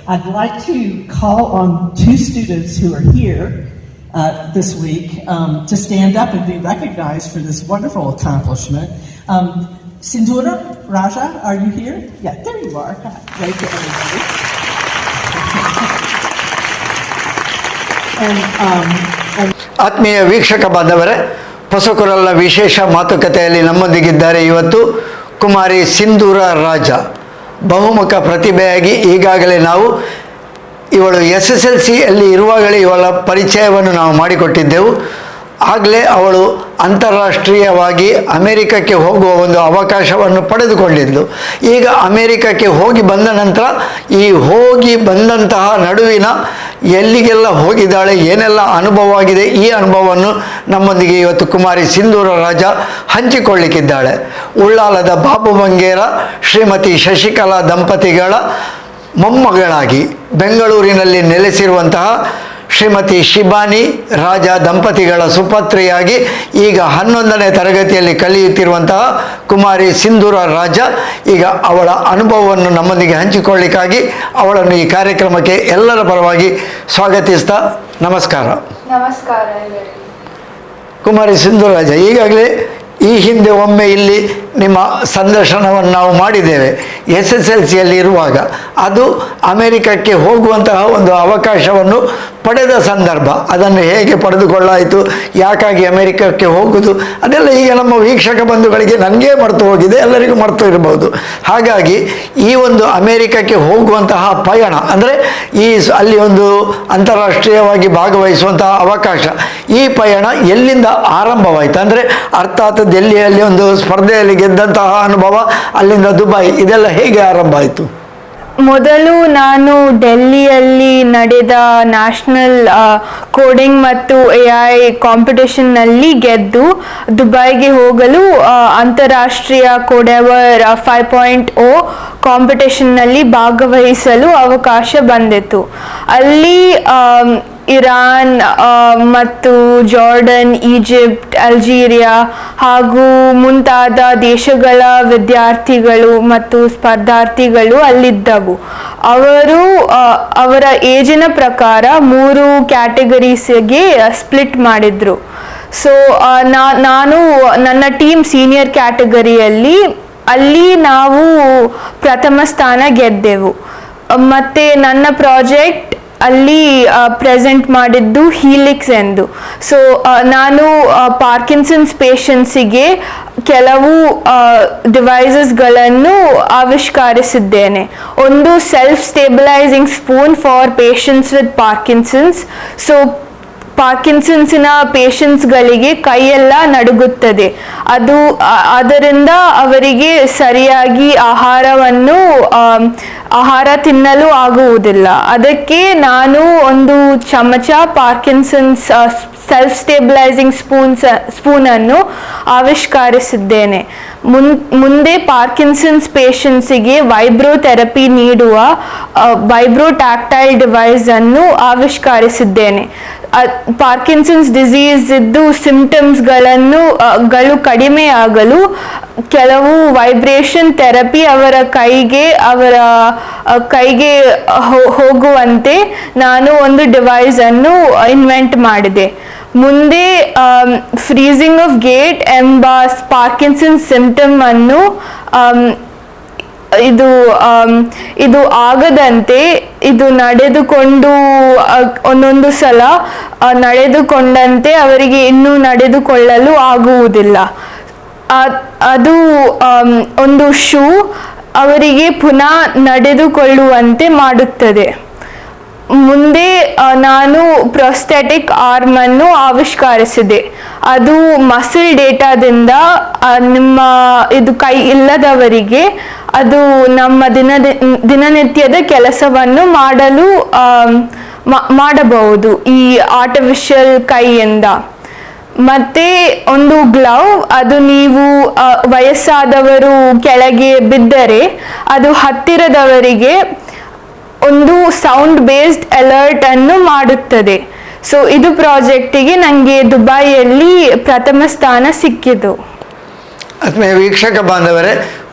I'd like to call on two students who are here this week to stand up and be recognized for this wonderful accomplishment. Sindhura Raja, are you here? Yeah, there you are. Wave to everybody. ಆತ್ಮೀಯ ವೀಕ್ಷಕ ಬಾಂಧವರೇ, ಹೊಸಕುರಲ್ನ ವಿಶೇಷ ಮಾತುಕತೆಯಲ್ಲಿ ನಮ್ಮೊಂದಿಗಿದ್ದಾರೆ ಇವತ್ತು ಕುಮಾರಿ ಸಿಂಧೂರ ರಾಜ. ಬಹುಮುಖ ಪ್ರತಿಭೆಯಾಗಿ ಈಗಾಗಲೇ ನಾವು ಇವಳು SSLCಯಲ್ಲಿ ಇರುವಾಗಲೇ ಇವಳ ಪರಿಚಯವನ್ನು ನಾವು ಮಾಡಿಕೊಟ್ಟಿದ್ದೆವು. ಆಗಲೇ ಅವಳು ಅಂತಾರಾಷ್ಟ್ರೀಯವಾಗಿ ಅಮೇರಿಕಕ್ಕೆ ಹೋಗುವ ಒಂದು ಅವಕಾಶವನ್ನು ಪಡೆದುಕೊಂಡಿದ್ಲು. ಈಗ ಅಮೇರಿಕಕ್ಕೆ ಹೋಗಿ ಬಂದ ನಂತರ ಈ ಹೋಗಿ ಬಂದಂತಹ ನಡುವಿನ ಎಲ್ಲಿಗೆಲ್ಲ ಹೋಗಿದ್ದಾಳೆ, ಏನೆಲ್ಲ ಅನುಭವ ಆಗಿದೆ, ಈ ಅನುಭವವನ್ನು ನಮ್ಮೊಂದಿಗೆ ಇವತ್ತು ಕುಮಾರಿ ಸಿಂಧೂರ ರಾಜ ಹಂಚಿಕೊಳ್ಳಿಕ್ಕಿದ್ದಾಳೆ. ಉಳ್ಳಾಲದ ಬಾಬು ಬಂಗೇರ ಶ್ರೀಮತಿ ಶಶಿಕಲಾ ದಂಪತಿಗಳ ಮೊಮ್ಮಗಳಾಗಿ ಬೆಂಗಳೂರಿನಲ್ಲಿ ನೆಲೆಸಿರುವಂತಹ ಶ್ರೀಮತಿ ಶಿಬಾನಿ ರಾಜ ದಂಪತಿಗಳ ಸುಪುತ್ರಿಯಾಗಿ ಈಗ 11ನೇ ತರಗತಿಯಲ್ಲಿ ಕಲಿಯುತ್ತಿರುವಂತಹ ಕುಮಾರಿ ಸಿಂಧೂರ ರಾಜ ಈಗ ಅವಳ ಅನುಭವವನ್ನು ನಮ್ಮೊಂದಿಗೆ ಹಂಚಿಕೊಳ್ಳಿಕ್ಕಾಗಿ ಅವಳನ್ನು ಈ ಕಾರ್ಯಕ್ರಮಕ್ಕೆ ಎಲ್ಲರ ಪರವಾಗಿ ಸ್ವಾಗತಿಸ್ತಾ ನಮಸ್ಕಾರ. ನಮಸ್ಕಾರ. ಕುಮಾರಿ ಸಿಂಧೂರ ರಾಜ, ಈಗಾಗಲೇ ಈ ಹಿಂದೆ ಒಮ್ಮೆ ಇಲ್ಲಿ ನಿಮ್ಮ ಸಂದರ್ಶನವನ್ನು ನಾವು ಮಾಡಿದ್ದೇವೆ. SSLCಯಲ್ಲಿ ಇರುವಾಗ ಅದು ಅಮೇರಿಕಕ್ಕೆ ಹೋಗುವಂತಹ ಒಂದು ಅವಕಾಶವನ್ನು ಪಡೆದ ಸಂದರ್ಭ, ಅದನ್ನು ಹೇಗೆ ಪಡೆದುಕೊಳ್ಳಾಯಿತು, ಯಾಕಾಗಿ ಅಮೇರಿಕಕ್ಕೆ ಹೋಗುವುದು, ಅದೆಲ್ಲ ಈಗ ನಮ್ಮ ವೀಕ್ಷಕ ಬಂಧುಗಳಿಗೆ ನನಗೇ ಮರೆತು ಹೋಗಿದೆ, ಎಲ್ಲರಿಗೂ ಮರೆತು ಇರಬಹುದು. ಹಾಗಾಗಿ ಈ ಒಂದು ಅಮೇರಿಕಕ್ಕೆ ಹೋಗುವಂತಹ ಪಯಣ ಅಂದರೆ ಅಲ್ಲಿ ಒಂದು ಅಂತಾರಾಷ್ಟ್ರೀಯವಾಗಿ ಭಾಗವಹಿಸುವಂತಹ ಅವಕಾಶ, ಈ ಪಯಣ ಎಲ್ಲಿಂದ ಆರಂಭವಾಯಿತು? ಅಂದರೆ ಅರ್ಥಾತ್ ಡೆಲ್ಲಿಯಲ್ಲಿ ಒಂದು ಸ್ಪರ್ಧೆಯಲ್ಲಿ ಗೆದ್ದಂತಹ ಅನುಭವ, ಅಲ್ಲಿಂದ ದುಬೈ, ಇದೆಲ್ಲ ಹೇಗೆ ಆರಂಭ ಆಯಿತು? ಮೊದಲು ನಾನು ಡೆಲ್ಲಿಯಲ್ಲಿ ನಡೆದ ನ್ಯಾಷನಲ್ ಕೋಡಿಂಗ್ ಮತ್ತು AI ಕಾಂಪಿಟೇಷನ್ನಲ್ಲಿ ಗೆದ್ದು ದುಬೈಗೆ ಹೋಗಲು ಅಂತಾರಾಷ್ಟ್ರೀಯ ಕೋಡೆವರ್ 5.0 ಕಾಂಪಿಟೇಷನ್ನಲ್ಲಿ ಭಾಗವಹಿಸಲು ಅವಕಾಶ ಬಂದಿತ್ತು. ಅಲ್ಲಿ ಇರಾನ್ ಮತ್ತು ಜಾರ್ಡನ್, ಈಜಿಪ್ಟ್, ಅಲ್ಜೀರಿಯಾ ಹಾಗೂ ಮುಂತಾದ ದೇಶಗಳ ವಿದ್ಯಾರ್ಥಿಗಳು ಮತ್ತು ಸ್ಪರ್ಧಾರ್ಥಿಗಳು ಅಲ್ಲಿದ್ದವು. ಅವರ ಏಜಿನ ಪ್ರಕಾರ 3 ಕ್ಯಾಟಗರೀಸ್ಗೆ ಸ್ಪ್ಲಿಟ್ ಮಾಡಿದ್ರು. ಸೊ ನಾನು ನನ್ನ ಟೀಮ್ ಸೀನಿಯರ್ ಕ್ಯಾಟಗರಿಯಲ್ಲಿ ಅಲ್ಲಿ ನಾವು ಪ್ರಥಮ ಸ್ಥಾನ ಗೆದ್ದೆವು. ಮತ್ತು ನನ್ನ ಪ್ರಾಜೆಕ್ಟ್ ಅಲ್ಲಿ ಪ್ರೆಸೆಂಟ್ ಮಾಡಿದ್ದು ಹೀಲಿಕ್ಸ್ ಎಂದು. ಸೊ ನಾನು ಪಾರ್ಕಿನ್ಸನ್ಸ್ ಪೇಷಂಟ್ಸಿಗೆ ಕೆಲವು ಡಿವೈಸಸ್ಗಳನ್ನು ಆವಿಷ್ಕರಿಸಿದ್ದೇನೆ. ಒಂದು self stabilising spoon for patients with Parkinson's. So ಪಾರ್ಕಿನ್ಸನ್ಸಿನ ಪೇಷಂಟ್ಸ್ಗಳಿಗೆ ಕೈಯೆಲ್ಲ ನಡುಗುತ್ತದೆ, ಅದರಿಂದ ಅವರಿಗೆ ಸರಿಯಾಗಿ ಆಹಾರ ತಿನ್ನಲು ಆಗುವುದಿಲ್ಲ. ಅದಕ್ಕೆ ನಾನು ಒಂದು ಚಮಚ ಪಾರ್ಕಿನ್ಸನ್ಸ್ ಸೆಲ್ಫ್ ಸ್ಟೇಬಿಲೈಸಿಂಗ್ ಸ್ಪೂನನ್ನು ಆವಿಷ್ಕರಿಸಿದ್ದೇನೆ. ಮುಂದೆ ಪಾರ್ಕಿನ್ಸನ್ಸ್ ಪೇಷಂಟ್ಸಿಗೆ ವೈಬ್ರೋಥೆರಪಿ ನೀಡುವ ವೈಬ್ರೋ ಟ್ಯಾಕ್ಟೈಲ್ ಡಿವೈಸ್ ಅನ್ನು ಆವಿಷ್ಕರಿಸಿದ್ದೇನೆ. ಪಾರ್ಕಿನ್ಸನ್ಸ್ ಡಿಸೀಸ್ ಇದ್ದು ಸಿಂಪ್ಟಮ್ಸ್ಗಳು ಕಡಿಮೆಯಾಗಲು ಕೆಲವು ವೈಬ್ರೇಷನ್ ಥೆರಪಿ ಅವರ ಕೈಗೆ ಹೋಗುವಂತೆ ನಾನು ಒಂದು ಡಿವೈಸ್ ಅನ್ನು ಇನ್ವೆಂಟ್ ಮಾಡಿದೆ. ಮುಂದೆ ಫ್ರೀಸಿಂಗ್ ಆಫ್ ಗೇಟ್ ಎಂಬ ಪಾರ್ಕಿನ್ಸನ್ ಸಿಂಪ್ಟಮ್ ಅನ್ನು ಇದು ಆಗದಂತೆ ಇದು ನಡೆದುಕೊಂಡು ಒಂದೊಂದು ಸಲ ನಡೆದುಕೊಂಡಂತೆ ಅವರಿಗೆ ಇನ್ನೂ ನಡೆದುಕೊಳ್ಳಲು ಆಗುವುದಿಲ್ಲ. ಅದು ಒಂದು ಶೂ ಅವರಿಗೆ ಪುನಃ ನಡೆದುಕೊಳ್ಳುವಂತೆ ಮಾಡುತ್ತದೆ. ಮುಂದೆ ನಾನು ಪ್ರೊಸ್ಥೆಟಿಕ್ ಆರ್ಮ್ ಅನ್ನು ಆವಿಷ್ಕರಿಸಿದೆ. ಅದು ಮಸಲ್ ಡೇಟಾದಿಂದ ಇದು ಕೈ ಇಲ್ಲದವರಿಗೆ ಅದು ನಮ್ಮ ದಿನನಿತ್ಯದ ಕೆಲಸವನ್ನು ಮಾಡಬಹುದು ಈ ಆರ್ಟಿಫಿಷಿಯಲ್ ಕೈಯಿಂದ. ಮತ್ತೆ ಒಂದು ಗ್ಲೌವ್, ಅದು ನೀವು ವಯಸ್ಸಾದವರು ಕೆಳಗೆ ಬಿದ್ದರೆ ಅದು ಹತ್ತಿರದವರಿಗೆ ಒಂದು ಸೌಂಡ್ ಬೇಸ್ಡ್ ಅಲರ್ಟ್ ಅನ್ನು ಮಾಡುತ್ತದೆ. ಸೊ ಇದು ಪ್ರಾಜೆಕ್ಟಿಗೆ ನನಗೆ ದುಬೈಯಲ್ಲಿ ಪ್ರಥಮ ಸ್ಥಾನ ಸಿಕ್ಕಿತು. ಆತ್ಮೀಯ ವೀಕ್ಷಕ ಬಾಂಧವರೇ,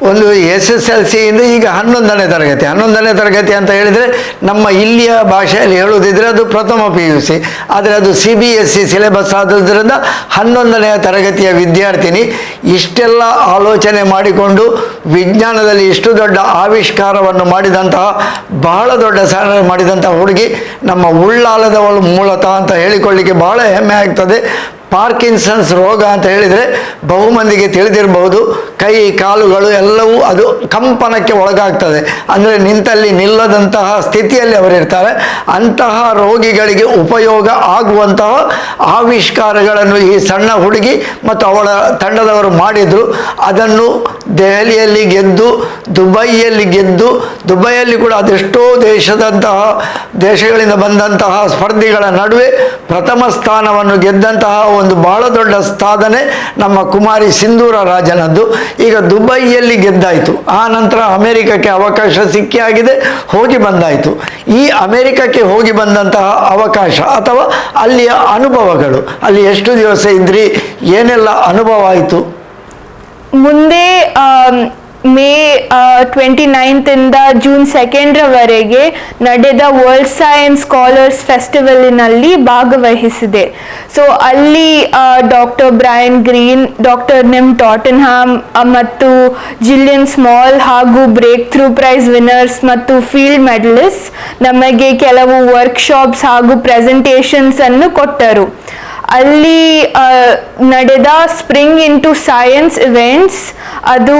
ಒಂದು SSLC ಇಂದ ಈಗ 11ನೇ ತರಗತಿ. 11ನೇ ತರಗತಿ ಅಂತ ಹೇಳಿದರೆ ನಮ್ಮ ಇಲ್ಲಿಯ ಭಾಷೆಯಲ್ಲಿ ಹೇಳುವುದಿದ್ರೆ ಅದು ಪ್ರಥಮ PUC, ಆದರೆ ಅದು CBSE ಸಿಲೆಬಸ್ ಆದುದರಿಂದ 11ನೇ ತರಗತಿಯ ವಿದ್ಯಾರ್ಥಿನಿ. ಇಷ್ಟೆಲ್ಲ ಆಲೋಚನೆ ಮಾಡಿಕೊಂಡು ವಿಜ್ಞಾನದಲ್ಲಿ ಇಷ್ಟು ದೊಡ್ಡ ಆವಿಷ್ಕಾರವನ್ನು ಮಾಡಿದಂತಹ, ಬಹಳ ದೊಡ್ಡ ಸಾಧನೆ ಮಾಡಿದಂತಹ ಹುಡುಗಿ ನಮ್ಮ ಉಳ್ಳಾಲದವಳು ಮೂಲತಃ ಅಂತ ಹೇಳಿಕೊಳ್ಳಿಕ್ಕೆ ಬಹಳ ಹೆಮ್ಮೆ ಆಗ್ತದೆ. ಪಾರ್ಕಿನ್ಸನ್ಸ್ ರೋಗ ಅಂತ ಹೇಳಿದರೆ ಬಹುಮಂದಿಗೆ ತಿಳಿದಿರಬಹುದು. ಕೈ ಕಾಲುಗಳು ಎಲ್ಲವೂ ಅದು ಕಂಪನಕ್ಕೆ ಒಳಗಾಗ್ತದೆ, ಅಂದರೆ ನಿಂತಲ್ಲಿ ನಿಲ್ಲದಂತಹ ಸ್ಥಿತಿಯಲ್ಲಿ ಅವರಿರ್ತಾರೆ. ಅಂತಹ ರೋಗಿಗಳಿಗೆ ಉಪಯೋಗ ಆಗುವಂತಹ ಆವಿಷ್ಕಾರಗಳನ್ನು ಈ ಸಣ್ಣ ಹುಡುಗಿ ಮತ್ತು ಅವಳ ತಂಡದವರು ಮಾಡಿದರು. ಅದನ್ನು ದೆಹಲಿಯಲ್ಲಿ ಗೆದ್ದು, ದುಬೈಯಲ್ಲಿ ಗೆದ್ದು, ದುಬೈಯಲ್ಲಿ ಕೂಡ ಅದೆಷ್ಟೋ ದೇಶಗಳಿಂದ ಬಂದಂತಹ ಸ್ಪರ್ಧಿಗಳ ನಡುವೆ ಪ್ರಥಮ ಸ್ಥಾನವನ್ನು ಗೆದ್ದಂತಹ ಒಂದು ಬಹಳ ದೊಡ್ಡ ಸಾಧನೆ ನಮ್ಮ ಕುಮಾರಿ ಸಿಂಧೂರ ರಾಜನದ್ದು. ಈಗ ದುಬೈಯಲ್ಲಿ ಗೆದ್ದಾಯಿತು, ಆ ನಂತರ ಅಮೆರಿಕಕ್ಕೆ ಅವಕಾಶ ಸಿಕ್ಕಿ ಆಗಿದೆ, ಹೋಗಿ ಬಂದಾಯಿತು. ಈ ಅಮೆರಿಕಕ್ಕೆ ಹೋಗಿ ಬಂದಂತಹ ಅವಕಾಶ ಅಥವಾ ಅಲ್ಲಿಯ ಅನುಭವಗಳು, ಅಲ್ಲಿ ಎಷ್ಟು ದಿವಸ ಇದ್ರಿ, ಏನೆಲ್ಲ ಅನುಭವ ಆಯಿತು? ಮುಂದೆ ಮೇ 29 ಇಂದ ಜೂನ್ 2 ನಡೆದ ವರ್ಲ್ಡ್ ಸೈನ್ಸ್ ಸ್ಕಾಲರ್ಸ್ ಫೆಸ್ಟಿವಲಿನಲ್ಲಿ ಭಾಗವಹಿಸಿದೆ. ಸೊ ಅಲ್ಲಿ ಡಾಕ್ಟರ್ ಬ್ರಯನ್ ಗ್ರೀನ್, ಡಾಕ್ಟರ್ ನಿಮ್ ಟಾಟನ್ಹ್ಯಾಮ್ ಮತ್ತು ಜಿಲಿಯನ್ ಸ್ಮಾಲ್ ಹಾಗೂ ಬ್ರೇಕ್ ಥ್ರೂ ಪ್ರೈಸ್ ವಿನ್ನರ್ಸ್ ಮತ್ತು ಫೀಲ್ಡ್ ಮೆಡಲಿಸ್ಟ್ ನಮಗೆ ಕೆಲವು ವರ್ಕ್ಶಾಪ್ಸ್ ಹಾಗೂ ಪ್ರೆಸೆಂಟೇಷನ್ಸ್ ಅನ್ನು ಕೊಟ್ಟರು. ಅಲ್ಲಿ ನಡೆದ ಸ್ಪ್ರಿಂಗ್ ಇಂಟು ಸೈನ್ಸ್ ಇವೆಂಟ್ಸ್, ಅದು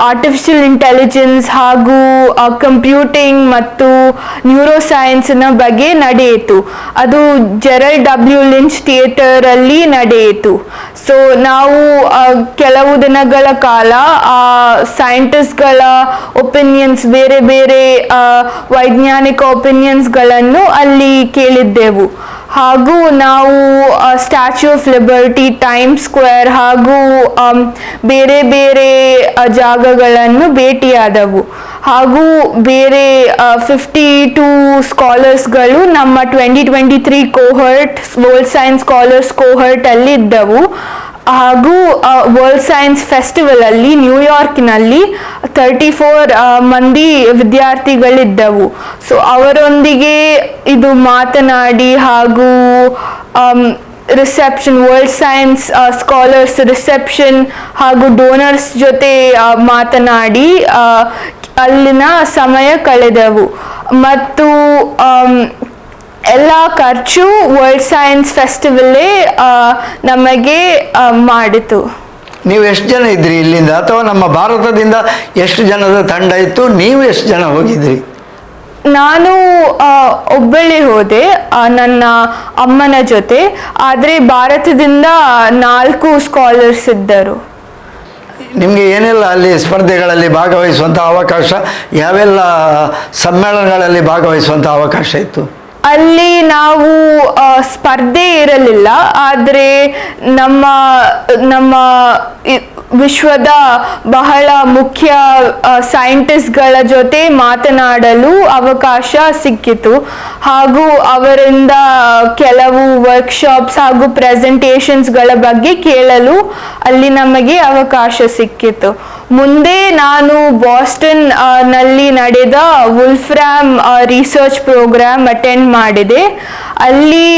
ಆರ್ಟಿಫಿಷಿಯಲ್ ಇಂಟೆಲಿಜೆನ್ಸ್ ಹಾಗೂ ಕಂಪ್ಯೂಟಿಂಗ್ ಮತ್ತು ನ್ಯೂರೋ ಸೈನ್ಸ್ನ ಬಗ್ಗೆ ನಡೆಯಿತು. ಅದು ಜೆರಲ್ಡ್ W. ಲಿಂಚ್ ಥಿಯೇಟರ್ ಅಲ್ಲಿ ನಡೆಯಿತು. ಸೊ ನಾವು ಕೆಲವು ದಿನಗಳ ಕಾಲ ಸೈಂಟಿಸ್ಟ್ಗಳ ಒಪಿನಿಯನ್ಸ್, ಬೇರೆ ಬೇರೆ ವೈಜ್ಞಾನಿಕ ಒಪಿನಿಯನ್ಸ್ಗಳನ್ನು ಅಲ್ಲಿ ಕೇಳಿದ್ದೆವು. ಹಾಗೂ ನಾವು statue of liberty, time square ಹಾಗೂ ಬೇರೆ ಬೇರೆ ಜಾಗಗಳನ್ನು ಭೇಟಿಯಾದವು. ಹಾಗೂ ಬೇರೆ 52 ಸ್ಕಾಲರ್ಸ್ಗಳು ನಮ್ಮ 2023 ಕೋಹರ್ಟ್, ವರ್ಲ್ಡ್ ಸೈನ್ಸ್ ಸ್ಕಾಲರ್ಸ್ ಕೋಹರ್ಟ್ ಅಲ್ಲಿ ಇದ್ದವು. ಹಾಗೂ ವರ್ಲ್ಡ್ ಸೈನ್ಸ್ ಫೆಸ್ಟಿವಲ್ ಅಲ್ಲಿ ನ್ಯೂಯಾರ್ಕ್ನಲ್ಲಿ 34 ಮಂದಿ ವಿದ್ಯಾರ್ಥಿಗಳಿದ್ದವು. ಸೊ ಅವರೊಂದಿಗೆ ಇದು ಮಾತನಾಡಿ ಹಾಗೂ reception, world science scholars reception ಹಾಗೂ ಡೋನರ್ಸ್ ಜೊತೆ ಮಾತನಾಡಿ ಅಲ್ಲಿನ ಸಮಯ ಕಳೆದೆವು. ಮತ್ತು ಎಲ್ಲ ಖರ್ಚು ವರ್ಲ್ಡ್ ಸೈನ್ಸ್ ಫೆಸ್ಟಿವಲ್ಲೇ ನಮಗೆ ಮಾಡಿತು. ನೀವು ಎಷ್ಟು ಜನ ಇದ್ರಿ ಇಲ್ಲಿಂದ, ಅಥವಾ ನಮ್ಮ ಭಾರತದಿಂದ ಎಷ್ಟು ಜನದ ತಂಡ ಇತ್ತು? ನೀವು ಎಷ್ಟು ಜನ ಹೋಗಿದ್ರಿ? ನಾನು ಒಬ್ಬಳೇ ಹೋದೆ ನನ್ನ ಅಮ್ಮನ ಜೊತೆ, ಆದರೆ ಭಾರತದಿಂದ 4 ಸ್ಕಾಲರ್ಸ್ ಇದ್ದರು. ನಿಮಗೆ ಏನೆಲ್ಲ ಅಲ್ಲಿ ಸ್ಪರ್ಧೆಗಳಲ್ಲಿ ಭಾಗವಹಿಸುವಂಥ ಅವಕಾಶ, ಯಾವೆಲ್ಲ ಸಮ್ಮೇಳನಗಳಲ್ಲಿ ಭಾಗವಹಿಸುವಂಥ ಅವಕಾಶ ಇತ್ತು? ಅಲ್ಲಿ ನಾವು ಸ್ಪರ್ಧೆ ಇರಲಿಲ್ಲ, ಆದರೆ ನಮ್ಮ ವಿಶ್ವದ ಬಹಳ ಮುಖ್ಯ ಸೈಂಟಿಸ್ಟ್ಗಳ ಜೊತೆ ಮಾತನಾಡಲು ಅವಕಾಶ ಸಿಕ್ಕಿತು. ಹಾಗೂ ಅವರಿಂದ ಕೆಲವು ವರ್ಕ್ಶಾಪ್ಸ್ ಹಾಗೂ ಪ್ರೆಸೆಂಟೇಷನ್ಸ್ಗಳ ಬಗ್ಗೆ ಕೇಳಲು ಅಲ್ಲಿ ನಮಗೆ ಅವಕಾಶ ಸಿಕ್ಕಿತು. ಮುಂದೆ ನಾನು ಬಾಸ್ಟನ್ ನಲ್ಲಿ ನಡೆದ ವುಲ್ಫ್ರಾಮ್ ರಿಸರ್ಚ್ ಪ್ರೋಗ್ರಾಮ್ ಅಟೆಂಡ್ ಮಾಡಿದೆ. ಅಲ್ಲಿ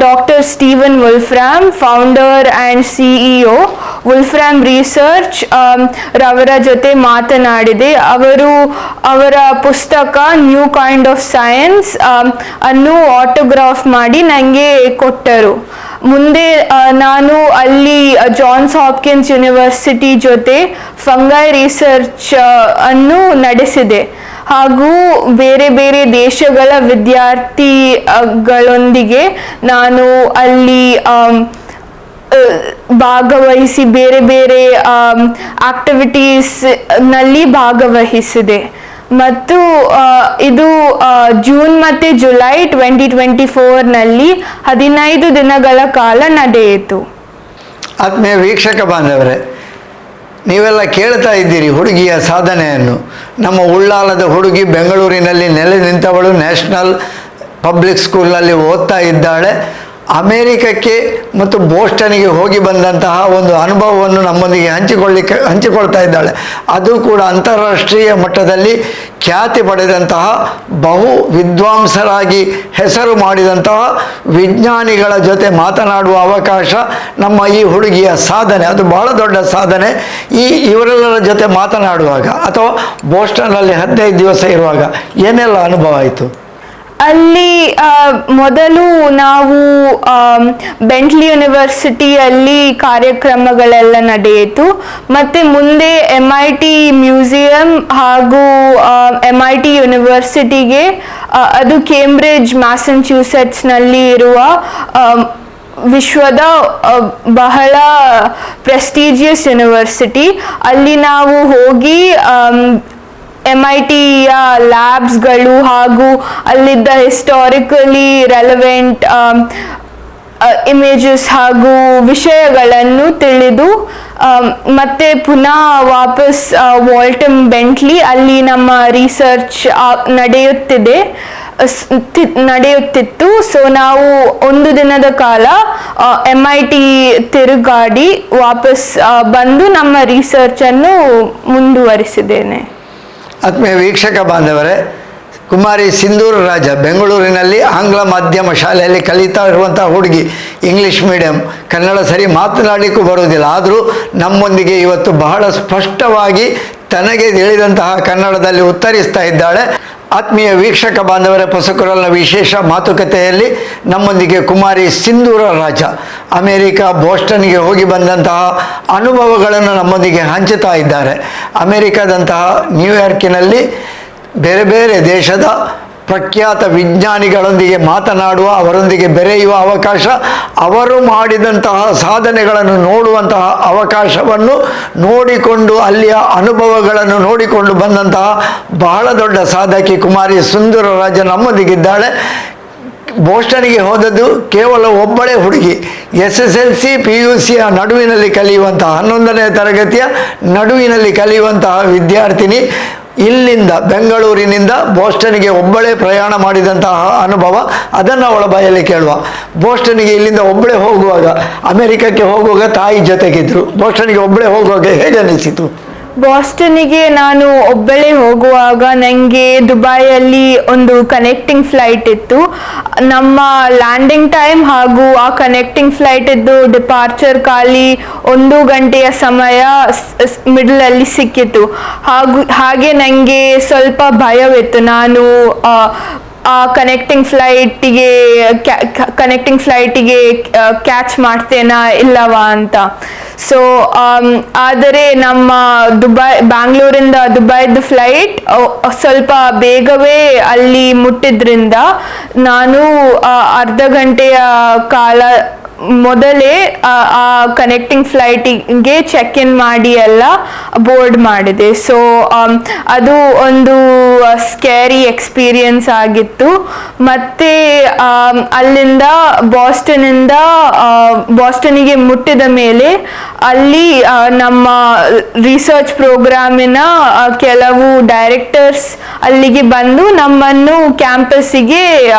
doctor Steven Wolfram, founder and CEO Wolfram Research ರವರ ಜೊತೆ ಮಾತನಾಡಿದೆ. ಅವರ ಪುಸ್ತಕ ನ್ಯೂ ಕೈಂಡ್ ಆಫ್ ಸೈನ್ಸ್ ಅನ್ನು ಆಟೋಗ್ರಾಫ್ ಮಾಡಿ ನನಗೆ ಕೊಟ್ಟರು. ಮುಂದೆ ನಾನು ಅಲ್ಲಿ ಜಾನ್ಸ್ ಹಾಪ್ಕಿನ್ಸ್ ಯೂನಿವರ್ಸಿಟಿ ಜೊತೆ ಫಂಗೈ ರಿಸರ್ಚ್ ಅನ್ನು ನಡೆಸಿದೆ. ಹಾಗೂ ಬೇರೆ ಬೇರೆ ದೇಶಗಳ ವಿದ್ಯಾರ್ಥಿಗಳೊಂದಿಗೆ ನಾನು ಅಲ್ಲಿ ಭಾಗವಹಿಸಿ ಬೇರೆ ಬೇರೆ ಆಕ್ಟಿವಿಟೀಸ್ ನಲ್ಲಿ ಭಾಗವಹಿಸಿದೆ. ಮತ್ತು ಇದು ಜೂನ್ ಮತ್ತು ಜುಲೈ 2024 ನಲ್ಲಿ 15 ದಿನಗಳ ಕಾಲ ನಡೆಯಿತು. ಆತ್ಮೀಯ ವೀಕ್ಷಕ ಬಾಂಧವರೇ, ನೀವೆಲ್ಲ ಕೇಳ್ತಾ ಇದ್ದೀರಿ ಹುಡುಗಿಯ ಸಾಧನೆಯನ್ನು. ನಮ್ಮ ಉಳ್ಳಾಲದ ಹುಡುಗಿ ಬೆಂಗಳೂರಿನಲ್ಲಿ ನೆಲೆ ನಿಂತವಳು, ನ್ಯಾಷನಲ್ ಪಬ್ಲಿಕ್ ಸ್ಕೂಲ್ನಲ್ಲಿ ಓದ್ತಾ ಇದ್ದಾಳೆ. ಅಮೇರಿಕಕ್ಕೆ ಮತ್ತು ಬೋಸ್ಟನ್ಗೆ ಹೋಗಿ ಬಂದಂತಹ ಒಂದು ಅನುಭವವನ್ನು ನಮ್ಮೊಂದಿಗೆ ಹಂಚಿಕೊಳ್ತಾ ಇದ್ದಾಳೆ. ಅದು ಕೂಡ ಅಂತಾರಾಷ್ಟ್ರೀಯ ಮಟ್ಟದಲ್ಲಿ ಖ್ಯಾತಿ ಪಡೆದಂತಹ ಬಹು ವಿದ್ವಾಂಸರಾಗಿ ಹೆಸರು ಮಾಡಿದಂತಹ ವಿಜ್ಞಾನಿಗಳ ಜೊತೆ ಮಾತನಾಡುವ ಅವಕಾಶ ನಮ್ಮ ಈ ಹುಡುಗಿಯ ಸಾಧನೆ, ಅದು ಬಹಳ ದೊಡ್ಡ ಸಾಧನೆ. ಇವರೆಲ್ಲರ ಜೊತೆ ಮಾತನಾಡುವಾಗ ಅಥವಾ ಬೋಸ್ಟನ್ನಲ್ಲಿ 15 ದಿವಸ ಇರುವಾಗ ಏನೆಲ್ಲ ಅನುಭವ ಆಯಿತು? ಅಲ್ಲಿ ಮೊದಲು ನಾವು ಬೆಂಟ್ಲಿ ಯೂನಿವರ್ಸಿಟಿಯಲ್ಲಿ ಕಾರ್ಯಕ್ರಮಗಳೆಲ್ಲ ನಡೆಯಿತು. ಮತ್ತು ಮುಂದೆ MIT ಮ್ಯೂಸಿಯಂ ಹಾಗೂ MIT ಯೂನಿವರ್ಸಿಟಿಗೆ, ಅದು ಕೇಂಬ್ರಿಡ್ಜ್ ಮ್ಯಾಸಚ್ಯೂಸೆಟ್ಸ್ನಲ್ಲಿ ಇರುವ ವಿಶ್ವದ ಬಹಳ ಪ್ರೆಸ್ಟೀಜಿಯಸ್ ಯೂನಿವರ್ಸಿಟಿ, ಅಲ್ಲಿ ನಾವು ಹೋಗಿ MITಯ ಲ್ಯಾಬ್ಸ್ಗಳು ಹಾಗೂ ಅಲ್ಲಿದ್ದ ಹಿಸ್ಟಾರಿಕಲಿ ರೆಲೆವೆಂಟ್ ಇಮೇಜಸ್ ಹಾಗೂ ವಿಷಯಗಳನ್ನು ತಿಳಿದು ಮತ್ತೆ ಪುನಃ ವಾಪಸ್ ವಾಲ್ಟನ್ ಬೆಂಟ್ಲಿ ಅಲ್ಲಿ ನಮ್ಮ ರಿಸರ್ಚ್ ನಡೆಯುತ್ತಿತ್ತು. ಸೊ ನಾವು ಒಂದು ದಿನದ ಕಾಲ MIT ತಿರುಗಾಡಿ ವಾಪಸ್ ಬಂದು ನಮ್ಮ ರಿಸರ್ಚನ್ನು ಮುಂದುವರಿಸಿದ್ದೇನೆ. ಆತ್ಮೀಯ ವೀಕ್ಷಕ ಬಾಂಧವರೇ, ಕುಮಾರಿ ಸಿಂಧೂರ ರಾಜ ಬೆಂಗಳೂರಿನಲ್ಲಿ ಆಂಗ್ಲ ಮಾಧ್ಯಮ ಶಾಲೆಯಲ್ಲಿ ಕಲಿತಾ ಇರುವಂಥ ಹುಡುಗಿ, ಇಂಗ್ಲೀಷ್ ಮೀಡಿಯಂ, ಕನ್ನಡ ಸರಿ ಮಾತನಾಡಲಿಕ್ಕೂ ಬರುವುದಿಲ್ಲ. ಆದರೂ ನಮ್ಮೊಂದಿಗೆ ಇವತ್ತು ಬಹಳ ಸ್ಪಷ್ಟವಾಗಿ ತನಗೆ ತಿಳಿದಂತಹ ಕನ್ನಡದಲ್ಲಿ ಉತ್ತರಿಸ್ತಾ ಇದ್ದಾಳೆ. ಆತ್ಮೀಯ ವೀಕ್ಷಕ ಬಾಂಧವರ ಪೊಸಕುರಲ್ನ ವಿಶೇಷ ಮಾತುಕತೆಯಲ್ಲಿ ನಮ್ಮೊಂದಿಗೆ ಕುಮಾರಿ ಸಿಂಧೂರ ರಾಜ ಅಮೇರಿಕಾ ಬೋಸ್ಟನ್ಗೆ ಹೋಗಿ ಬಂದಂತಹ ಅನುಭವಗಳನ್ನು ನಮ್ಮೊಂದಿಗೆ ಹಂಚುತ್ತಾ ಇದ್ದಾರೆ. ಅಮೇರಿಕಾದಂತಹ ನ್ಯೂಯಾರ್ಕಿನಲ್ಲಿ ಬೇರೆ ಬೇರೆ ದೇಶದ ಪ್ರಖ್ಯಾತ ವಿಜ್ಞಾನಿಗಳೊಂದಿಗೆ ಮಾತನಾಡುವ, ಅವರೊಂದಿಗೆ ಬೆರೆಯುವ ಅವಕಾಶ, ಅವರು ಮಾಡಿದಂತಹ ಸಾಧನೆಗಳನ್ನು ನೋಡುವಂತಹ ಅವಕಾಶವನ್ನು ನೋಡಿಕೊಂಡು ಅಲ್ಲಿಯ ಅನುಭವಗಳನ್ನು ನೋಡಿಕೊಂಡು ಬಂದಂತಹ ಬಹಳ ದೊಡ್ಡ ಸಾಧಕಿ ಕುಮಾರಿ ಸಿಂಧೂರ ರಾಜ ನಮ್ಮೊಂದಿಗಿದ್ದಾಳೆ. ಬೋಸ್ಟನ್ಗೆ ಹೋದದ್ದು ಕೇವಲ ಒಬ್ಬಳೇ ಹುಡುಗಿ. SSLC PUC ನಡುವಿನಲ್ಲಿ ಕಲಿಯುವಂತಹ 11ನೇ ತರಗತಿಯ ನಡುವಿನಲ್ಲಿ ಕಲಿಯುವಂತಹ ವಿದ್ಯಾರ್ಥಿನಿ. ಇಲ್ಲಿಂದ ಬೆಂಗಳೂರಿನಿಂದ ಬೋಸ್ಟನ್ಗೆ ಒಬ್ಬಳೇ ಪ್ರಯಾಣ ಮಾಡಿದಂತಹ ಅನುಭವ, ಅದನ್ನು ಅವಳ ಬಾಯಲ್ಲಿ ಕೇಳುವ. ಬೋಸ್ಟನ್ಗೆ ಇಲ್ಲಿಂದ ಒಬ್ಬಳೇ ಹೋಗುವಾಗ, ಅಮೆರಿಕಕ್ಕೆ ಹೋಗುವಾಗ ತಾಯಿ ಜೊತೆಗಿದ್ರು, ಬೋಸ್ಟನ್ಗೆ ಒಬ್ಬಳೇ ಹೋಗುವಾಗ ಹೇಗೆ ಅನಿಸಿತು? ಬಾಸ್ಟನ್ನಿಗೆ ನಾನು ಒಬ್ಬಳೇ ಹೋಗುವಾಗ ನನಗೆ ದುಬೈಯಲ್ಲಿ ಒಂದು ಕನೆಕ್ಟಿಂಗ್ ಫ್ಲೈಟ್ ಇತ್ತು. ನಮ್ಮ ಲ್ಯಾಂಡಿಂಗ್ ಟೈಮ್ ಹಾಗೂ ಆ ಕನೆಕ್ಟಿಂಗ್ ಫ್ಲೈಟ್ ಇದ್ದು ಡಿಪಾರ್ಚರ್ ಖಾಲಿ 1 ಗಂಟೆಯ ಸಮಯ ಮಿಡಲಲ್ಲಿ ಸಿಕ್ಕಿತು. ಹಾಗೆ ನನಗೆ ಸ್ವಲ್ಪ ಭಯವಿತ್ತು, ನಾನು ಆ ಕನೆಕ್ಟಿಂಗ್ ಫ್ಲೈಟಿಗೆ ಕ್ಯಾಚ್ ಮಾಡ್ತೇನಾ ಇಲ್ಲವಾ ಅಂತ. ಸೊ ಆದರೆ ನಮ್ಮ ಬ್ಯಾಂಗ್ಳೂರಿಂದ ದುಬೈದ ಫ್ಲೈಟ್ ಸ್ವಲ್ಪ ಬೇಗವೇ ಅಲ್ಲಿ ಮುಟ್ಟಿದ್ರಿಂದ ನಾನು ಅರ್ಧ ಗಂಟೆಯ ಕಾಲ ಮೊದಲೇ ಆ ಕನೆಕ್ಟಿಂಗ್ ಫ್ಲೈಟಿಗೆ ಚೆಕ್ ಇನ್ ಮಾಡಿ ಎಲ್ಲ ಬೋರ್ಡ್ ಮಾಡಿದೆ. ಸೊ ಅದು ಒಂದು ಸ್ಕ್ಯಾರಿ ಎಕ್ಸ್ಪೀರಿಯನ್ಸ್ ಆಗಿತ್ತು. ಮತ್ತು ಅಲ್ಲಿಂದ ಬಾಸ್ಟನ್ನಿಗೆ ಮುಟ್ಟಿದ ಮೇಲೆ ಅಲ್ಲಿ ನಮ್ಮ ರಿಸರ್ಚ್ ಪ್ರೋಗ್ರಾಮಿನ ಕೆಲವು ಡೈರೆಕ್ಟರ್ಸ್ ಅಲ್ಲಿಗೆ ಬಂದು ನಮ್ಮನ್ನು ಕ್ಯಾಂಪಸ್ಸಿಗೆ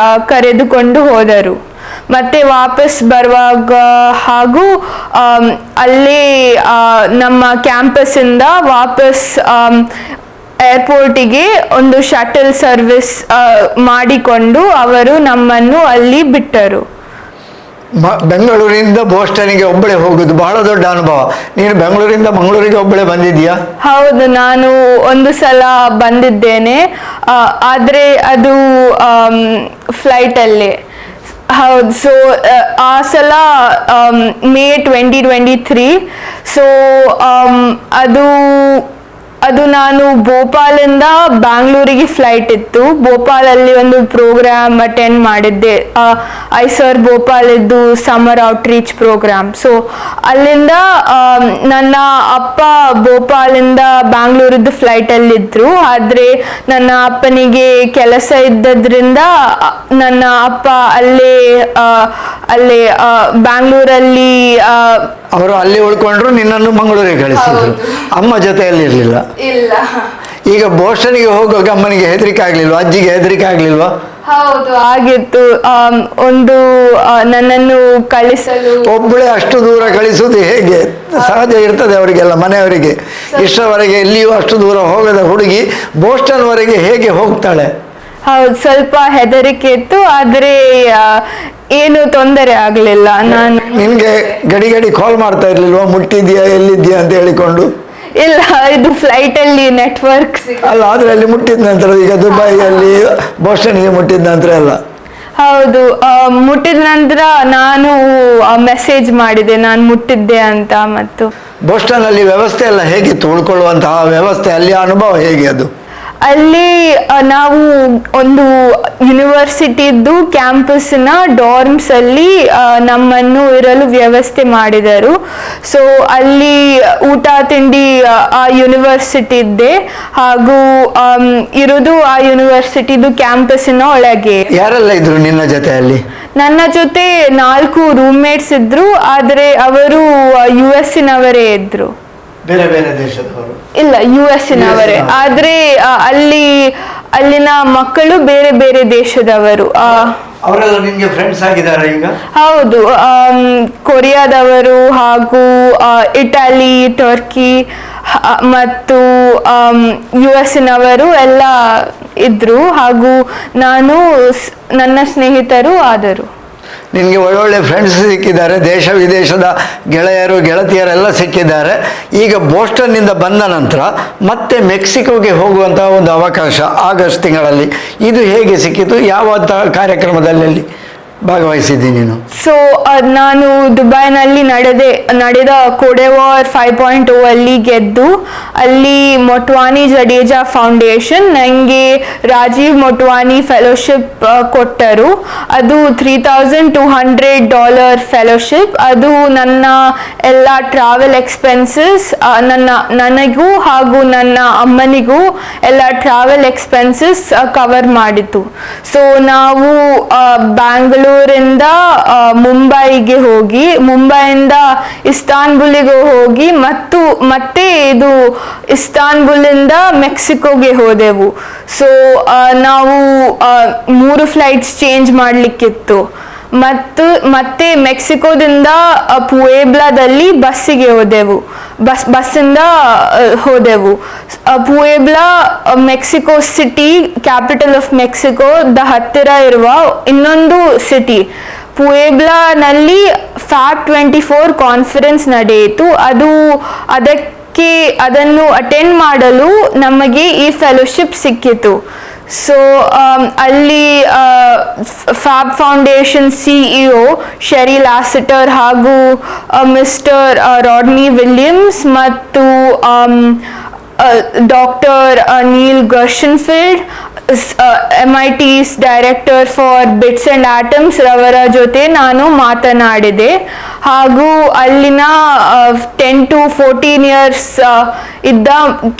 ಕರೆದುಕೊಂಡು ಹೋದರು. ಮತ್ತೆ ವಾಪಸ್ ಬರುವಾಗ ಹಾಗೂ ಅಲ್ಲೇ ನಮ್ಮ ಕ್ಯಾಂಪಸ್ಸಿಂದ ವಾಪಸ್ ಏರ್ಪೋರ್ಟಿಗೆ ಒಂದು ಶಟಲ್ ಸರ್ವಿಸ್ ಮಾಡಿಕೊಂಡು ಅವರು ನಮ್ಮನ್ನು ಅಲ್ಲಿ ಬಿಟ್ಟರು. ಬೆಂಗಳೂರಿಂದ ಬೋಸ್ಟನ್ಗೆ ಒಬ್ಬಳೇ ಹೋಗುದು ಬಹಳ ದೊಡ್ಡ ಅನುಭವ. ನೀನು ಬೆಂಗಳೂರಿಂದ ಮಂಗಳೂರಿಗೆ ಒಬ್ಬಳೇ ಬಂದಿದ್ದೀಯಾ? ಹೌದು, ನಾನು ಒಂದು ಸಲ ಬಂದಿದ್ದೇನೆ, ಆದರೆ ಅದು ಫ್ಲೈಟಲ್ಲೇ. ಹೌದು. ಸೊ ಆ ಸಲ ಮೇ 2023. ಸೊ ಅದು ನಾನು ಭೋಪಾಲಿಂದ ಬ್ಯಾಂಗ್ಳೂರಿಗೆ ಫ್ಲೈಟ್ ಇತ್ತು. ಭೋಪಾಲಲ್ಲಿ ಒಂದು ಪ್ರೋಗ್ರಾಮ್ ಅಟೆಂಡ್ ಮಾಡಿದ್ದೆ, ಐಸರ್ ಭೋಪಾಲಿದ್ದು ಸಮ್ಮರ್ ಔಟ್ರೀಚ್ ಪ್ರೋಗ್ರಾಮ್. ಸೊ ಅಲ್ಲಿಂದ ನನ್ನ ಅಪ್ಪ ಭೋಪಾಲಿಂದ ಬ್ಯಾಂಗ್ಳೂರಿದ್ದು ಫ್ಲೈಟಲ್ಲಿದ್ದರು. ಆದರೆ ನನ್ನ ಅಪ್ಪನಿಗೆ ಕೆಲಸ ಇದ್ದದ್ರಿಂದ ನನ್ನ ಅಪ್ಪ ಅಲ್ಲೇ ಬ್ಯಾಂಗ್ಳೂರಲ್ಲಿ ಅವರು ಅಲ್ಲಿ ಉಳ್ಕೊಂಡ್ರು, ನಿನ್ನನ್ನು ಮಂಗಳೂರಿಗೆ ಕಳಿಸಿದ್ರು. ಅಮ್ಮ ಜೊತೆಯಲ್ಲಿ ಇರಲಿಲ್ಲ? ಇಲ್ಲ. ಈಗ ಬೋಸ್ಟನ್ಗೆ ಹೋಗುವಾಗ ಅಮ್ಮನಿಗೆ ಹೆದರಿಕೆ ಆಗ್ಲಿಲ್ವಾ? ಅಜ್ಜಿಗೆ ಹೆದರಿಕೆ ಆಗ್ಲಿಲ್ವಾ? ಹೌದು ಆಗಿತ್ತು. ಒಂದು ನನ್ನನ್ನು ಕಳಿಸಲು ಒಬ್ಬಳೇ ಅಷ್ಟು ದೂರ ಕಳಿಸುವುದು ಹೇಗೆ ಸಹಜ ಇರ್ತದೆ ಅವರಿಗೆಲ್ಲ, ಮನೆಯವರಿಗೆ. ಇಷ್ಟರವರೆಗೆ ಎಲ್ಲಿಯೂ ಅಷ್ಟು ದೂರ ಹೋಗದ ಹುಡುಗಿ ಬೋಸ್ಟನ್ ವರೆಗೆ ಹೇಗೆ ಹೋಗ್ತಾಳೆ? ಹೌದು, ಸ್ವಲ್ಪ ಹೆದರಿಕೆ ಇತ್ತು, ಆದ್ರೆ ಏನು ತೊಂದರೆ ಆಗ್ಲಿಲ್ಲ. ನಾನು ನಿನ್ಗೆ ಗಡಿ ಗಡಿ ಕಾಲ್ ಮಾಡ್ತಾ ಇರ್ಲಿಲ್ವಾ, ಮುಟ್ಟಿದ್ಯಾ ಎಲ್ಲಿದ್ಯಾ ಅಂತ ಹೇಳಿಕೊಂಡು? ಇಲ್ಲ, ಇದು ಫ್ಲೈಟ್ ಅಲ್ಲಿ ನೆಟ್ವರ್ಕ್ ಅಲ್ಲ, ಆದ್ರೆ ಅಲ್ಲಿ ಮುಟ್ಟಿದ ನಂತರ, ಈಗ ದುಬೈಯಲ್ಲಿ ಬೋಸ್ಟನ್ಗೆ ಮುಟ್ಟಿದ ನಂತರ ಎಲ್ಲ ಹೌದು, ಮುಟ್ಟಿದ ನಂತರ ನಾನು ಮೆಸೇಜ್ ಮಾಡಿದೆ ನಾನು ಮುಟ್ಟಿದ್ದೆ ಅಂತ. ಮತ್ತು ಬೋಸ್ಟನ್ ಅಲ್ಲಿ ವ್ಯವಸ್ಥೆ ಎಲ್ಲ ಹೇಗಿತ್ತು, ಉಳ್ಕೊಳ್ಳುವಂತಹ ವ್ಯವಸ್ಥೆ, ಅಲ್ಲಿ ಅನುಭವ ಹೇಗೆ ಅದು? ಅಲ್ಲಿ ನಾವು ಒಂದು ಯೂನಿವರ್ಸಿಟಿದ್ದು ಕ್ಯಾಂಪಸ್ನ ಡಾರ್ಮ್ಸ್ ಅಲ್ಲಿ ನಮ್ಮನ್ನು ಇರಲು ವ್ಯವಸ್ಥೆ ಮಾಡಿದರು. ಸೊ ಅಲ್ಲಿ ಊಟ ತಿಂಡಿ ಆ ಯೂನಿವರ್ಸಿಟಿದ್ದೆ, ಹಾಗೂ ಇರೋದು ಆ ಯೂನಿವರ್ಸಿಟಿದು ಕ್ಯಾಂಪಸ್ನ ಒಳಗೆ. ಯಾರೆಲ್ಲ ಇದ್ರು ನಿನ್ನ ಜೊತೆ ಅಲ್ಲಿ? ನನ್ನ ಜೊತೆ 4 ರೂಮ್ಮೇಟ್ಸ್ ಇದ್ರು, ಆದರೆ ಅವರು US-ನವರೇ ಇದ್ರು. ಬೇರೆ ಬೇರೆ ದೇಶದವರು? ಇಲ್ಲ, US-ನವರೇ. ಆದ್ರೆ ಅಲ್ಲಿನ ಮಕ್ಕಳು ಬೇರೆ ಬೇರೆ ದೇಶದವರು. ಅವರೆಲ್ಲ ನಿಮ್ಗೆ ಫ್ರೆಂಡ್ಸ್ ಆಗಿದ್ದಾರೆ ಈಗ? ಹೌದು, ಕೊರಿಯಾದವರು ಹಾಗೂ ಇಟಲಿ, ಟರ್ಕಿ ಮತ್ತು US-ನವರು ಎಲ್ಲ ಇದ್ರು, ಹಾಗೂ ನನ್ನ ಸ್ನೇಹಿತರು ಆದರು. ನಿನಗೆ ಒಳ್ಳೊಳ್ಳೆ ಫ್ರೆಂಡ್ಸ್ ಸಿಕ್ಕಿದ್ದಾರೆ, ದೇಶ ವಿದೇಶದ ಗೆಳೆಯರು ಗೆಳತಿಯರೆಲ್ಲ ಸಿಕ್ಕಿದ್ದಾರೆ. ಈಗ ಬೋಸ್ಟನ್ನಿಂದ ಬಂದ ನಂತರ ಮತ್ತೆ ಮೆಕ್ಸಿಕೋಗೆ ಹೋಗುವಂತಹ ಒಂದು ಅವಕಾಶ ಆಗಸ್ಟ್ ತಿಂಗಳಲ್ಲಿ, ಇದು ಹೇಗೆ ಸಿಕ್ಕಿತು? ಯಾವ ಕಾರ್ಯಕ್ರಮದಲ್ಲಿ ಭಾಗವಹಿಸಿದ್ದೀನಿ ನೀನು? ಸೊ ನಾನು ದುಬೈನಲ್ಲಿ ನಡೆದ ಕೋಡೆವಾರ್ 5.0 ಅಲ್ಲಿ ಗೆದ್ದು, ಅಲ್ಲಿ ಮೊಟ್ವಾನಿ ಜಡೇಜಾ ಫೌಂಡೇಶನ್ ನನಗೆ ರಾಜೀವ್ ಮೊಟ್ವಾನಿ ಫೆಲೋಶಿಪ್ ಕೊಟ್ಟರು. ಅದು $3,200 ಫೆಲೋಶಿಪ್. ಅದು ನನ್ನ ಎಲ್ಲ ಟ್ರಾವೆಲ್ ಎಕ್ಸ್ಪೆನ್ಸಸ್, ನನಗೂ ಹಾಗೂ ನನ್ನ ಅಮ್ಮನಿಗೂ ಎಲ್ಲ ಟ್ರಾವೆಲ್ ಎಕ್ಸ್ಪೆನ್ಸಸ್ ಕವರ್ ಮಾಡಿತು. ಸೊ ನಾವು ಬ್ಯಾಂಗ್ಳೂರಿಂದ ಮುಂಬೈಗೆ ಹೋಗಿ, ಮುಂಬೈಯಿಂದ ಇಸ್ತಾನ್ಬುಲ್ಗೆ ಹೋಗಿ, ಮತ್ತೆ ಇದು ಇಸ್ತಾನ್ಬುಲಿಂದ ಮೆಕ್ಸಿಕೋಗೆ ಹೋದೆವು. ಸೊ ನಾವು 3 ಫ್ಲೈಟ್ಸ್ ಚೇಂಜ್ ಮಾಡಲಿಕ್ಕಿತ್ತು. ಮತ್ತೆ ಮೆಕ್ಸಿಕೋದಿಂದ ಪುಯೆಬ್ಲಾದಲ್ಲಿ ಬಸ್ಸಿಗೆ ಬಸ್ಸಿಂದ ಹೋದೆವು. ಪುಯೆಬ್ಲಾ ಮೆಕ್ಸಿಕೋ ಸಿಟಿ, ಕ್ಯಾಪಿಟಲ್ ಆಫ್ ಮೆಕ್ಸಿಕೋದ ಹತ್ತಿರ ಇರುವ ಇನ್ನೊಂದು ಸಿಟಿ. ಪುಯೆಬ್ಲಾನಲ್ಲಿ FAB 24 ಕಾನ್ಫರೆನ್ಸ್ ನಡೆಯಿತು. ಅದನ್ನು ಅಟೆಂಡ್ ಮಾಡಲು ನಮಗೆ ಈ ಫೆಲೋಶಿಪ್ ಸಿಕ್ಕಿತು. ಸೊ ಅಲ್ಲಿ Fab Foundation CEO Sherry Lassiter ಹಾಗೂ ಮಿಸ್ಟರ್ ರಾಡ್ನಿ ವಿಲಿಯಮ್ಸ್ ಮತ್ತು doctor Neil Gershenfeld, MIT's director for bits and atoms ರವರ ಜೊತೆ ನಾನು ಮಾತನಾಡಿದೆ. ಹಾಗೂ ಅಲ್ಲಿನ 10 to 14 ಇಯರ್ಸ್ ಇದ್ದ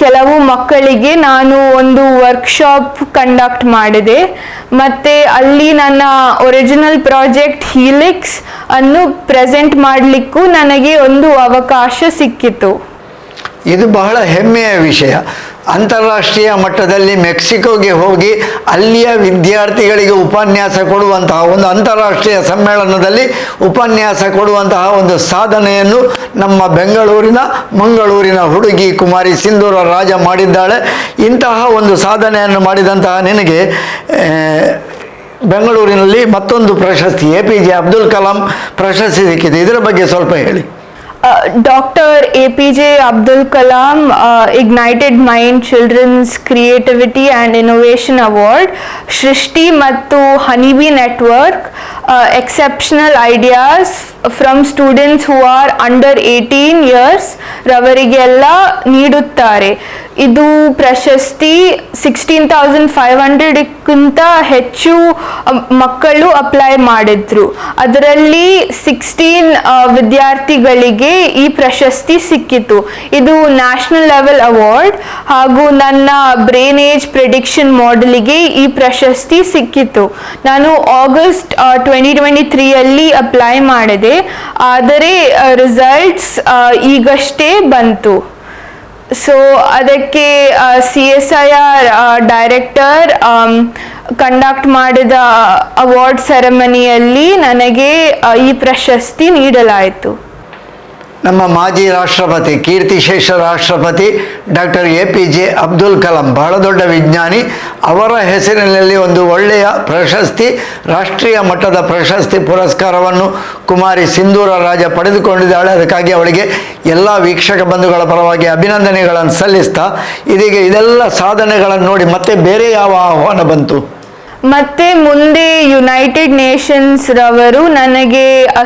ಕೆಲವು ಮಕ್ಕಳಿಗೆ ನಾನು ಒಂದು ವರ್ಕ್ಶಾಪ್ ಕಂಡಕ್ಟ್ ಮಾಡಿದೆ. ಮತ್ತು ಅಲ್ಲಿ ನನ್ನ ಒರಿಜಿನಲ್ ಪ್ರಾಜೆಕ್ಟ್ ಹೀಲಿಕ್ಸ್ ಅನ್ನು ಪ್ರೆಸೆಂಟ್ ಮಾಡಲಿಕ್ಕೂ ನನಗೆ ಒಂದು ಅವಕಾಶ ಸಿಕ್ಕಿತು. ಇದು ಬಹಳ ಹೆಮ್ಮೆಯ ವಿಷಯ. ಅಂತಾರಾಷ್ಟ್ರೀಯ ಮಟ್ಟದಲ್ಲಿ ಮೆಕ್ಸಿಕೋಗೆ ಹೋಗಿ ಅಲ್ಲಿಯ ವಿದ್ಯಾರ್ಥಿಗಳಿಗೆ ಉಪನ್ಯಾಸ ಕೊಡುವಂತಹ ಒಂದು ಅಂತಾರಾಷ್ಟ್ರೀಯ ಸಮ್ಮೇಳನದಲ್ಲಿ ಉಪನ್ಯಾಸ ಕೊಡುವಂತಹ ಒಂದು ಸಾಧನೆಯನ್ನು ನಮ್ಮ ಮಂಗಳೂರಿನ ಹುಡುಗಿ ಕುಮಾರಿ ಸಿಂಧೂರ ರಾಜ ಮಾಡಿದ್ದಾಳೆ. ಇಂತಹ ಒಂದು ಸಾಧನೆಯನ್ನು ಮಾಡಿದಂತಹ ನಿನಗೆ ಬೆಂಗಳೂರಿನಲ್ಲಿ ಮತ್ತೊಂದು ಪ್ರಶಸ್ತಿ, APJ ಅಬ್ದುಲ್ ಕಲಾಂ ಪ್ರಶಸ್ತಿ ಸಿಕ್ಕಿದೆ. ಇದರ ಬಗ್ಗೆ ಸ್ವಲ್ಪ ಹೇಳಿ. Dr. APJ Abdul Kalam Ignited Mind Children's Creativity and Innovation Award, Shrishti ಮತ್ತು Honeybee Network, exceptional ideas from students who are under 18 years ರವರಿಗೆಲ್ಲ ನೀಡುತ್ತಾರೆ. ಇದು ಪ್ರಶಸ್ತಿ 16,500ಕ್ಕಿಂತ ಹೆಚ್ಚು ಮಕ್ಕಳು ಅಪ್ಲೈ ಮಾಡಿದ್ರು. ಅದರಲ್ಲಿ 16 ವಿದ್ಯಾರ್ಥಿಗಳಿಗೆ ಈ ಪ್ರಶಸ್ತಿ ಸಿಕ್ಕಿತು. ಇದು ನ್ಯಾಷನಲ್ ಲೆವೆಲ್ ಅವಾರ್ಡ್. ಹಾಗೂ ನನ್ನ ಬ್ರೈನ್ ಏಜ್ ಪ್ರಿಡಿಕ್ಷನ್ ಮಾಡೆಲ್ಗೆ ಈ ಪ್ರಶಸ್ತಿ ಸಿಕ್ಕಿತು. ನಾನು ಆಗಸ್ಟ್ 2023 ಅಲ್ಲಿ ಅಪ್ಲೈ ಮಾಡಿದೆ, ಆದರೆ ರಿಸಲ್ಟ್ಸ್ ಈಗಷ್ಟೇ ಬಂತು. ಸೊ ಅದಕ್ಕೆ CSIR ಡೈರೆಕ್ಟರ್ ಕಂಡಕ್ಟ್ ಮಾಡಿದ ಅವಾರ್ಡ್ ಸೆರೆಮನಿಯಲ್ಲಿ ನನಗೆ ಈ ಪ್ರಶಸ್ತಿ ನೀಡಲಾಯಿತು. ನಮ್ಮ ಮಾಜಿ ರಾಷ್ಟ್ರಪತಿ, ಕೀರ್ತಿಶೇಷ ರಾಷ್ಟ್ರಪತಿ ಡಾಕ್ಟರ್ APJ ಅಬ್ದುಲ್ ಕಲಾಂ ಬಹಳ ದೊಡ್ಡ ವಿಜ್ಞಾನಿ. ಅವರ ಹೆಸರಿನಲ್ಲಿ ಒಂದು ಒಳ್ಳೆಯ ಪ್ರಶಸ್ತಿ, ರಾಷ್ಟ್ರೀಯ ಮಟ್ಟದ ಪ್ರಶಸ್ತಿ ಪುರಸ್ಕಾರವನ್ನು ಕುಮಾರಿ ಸಿಂಧೂರ ರಾಜ ಪಡೆದುಕೊಂಡಿದ್ದಾಳೆ. ಅದಕ್ಕಾಗಿ ಅವಳಿಗೆ ಎಲ್ಲ ವೀಕ್ಷಕ ಬಂಧುಗಳ ಪರವಾಗಿ ಅಭಿನಂದನೆಗಳನ್ನು ಸಲ್ಲಿಸ್ತಾ, ಇದೀಗ ಇದೆಲ್ಲ ಸಾಧನೆಗಳನ್ನು ನೋಡಿ ಮತ್ತೆ ಬೇರೆ ಯಾವ ಆಹ್ವಾನ ಬಂತು? ಮತ್ತೆ ಮುಂದೆ ಯುನೈಟೆಡ್ ನೇಷನ್ಸ್ ರವರು ನನಗೆ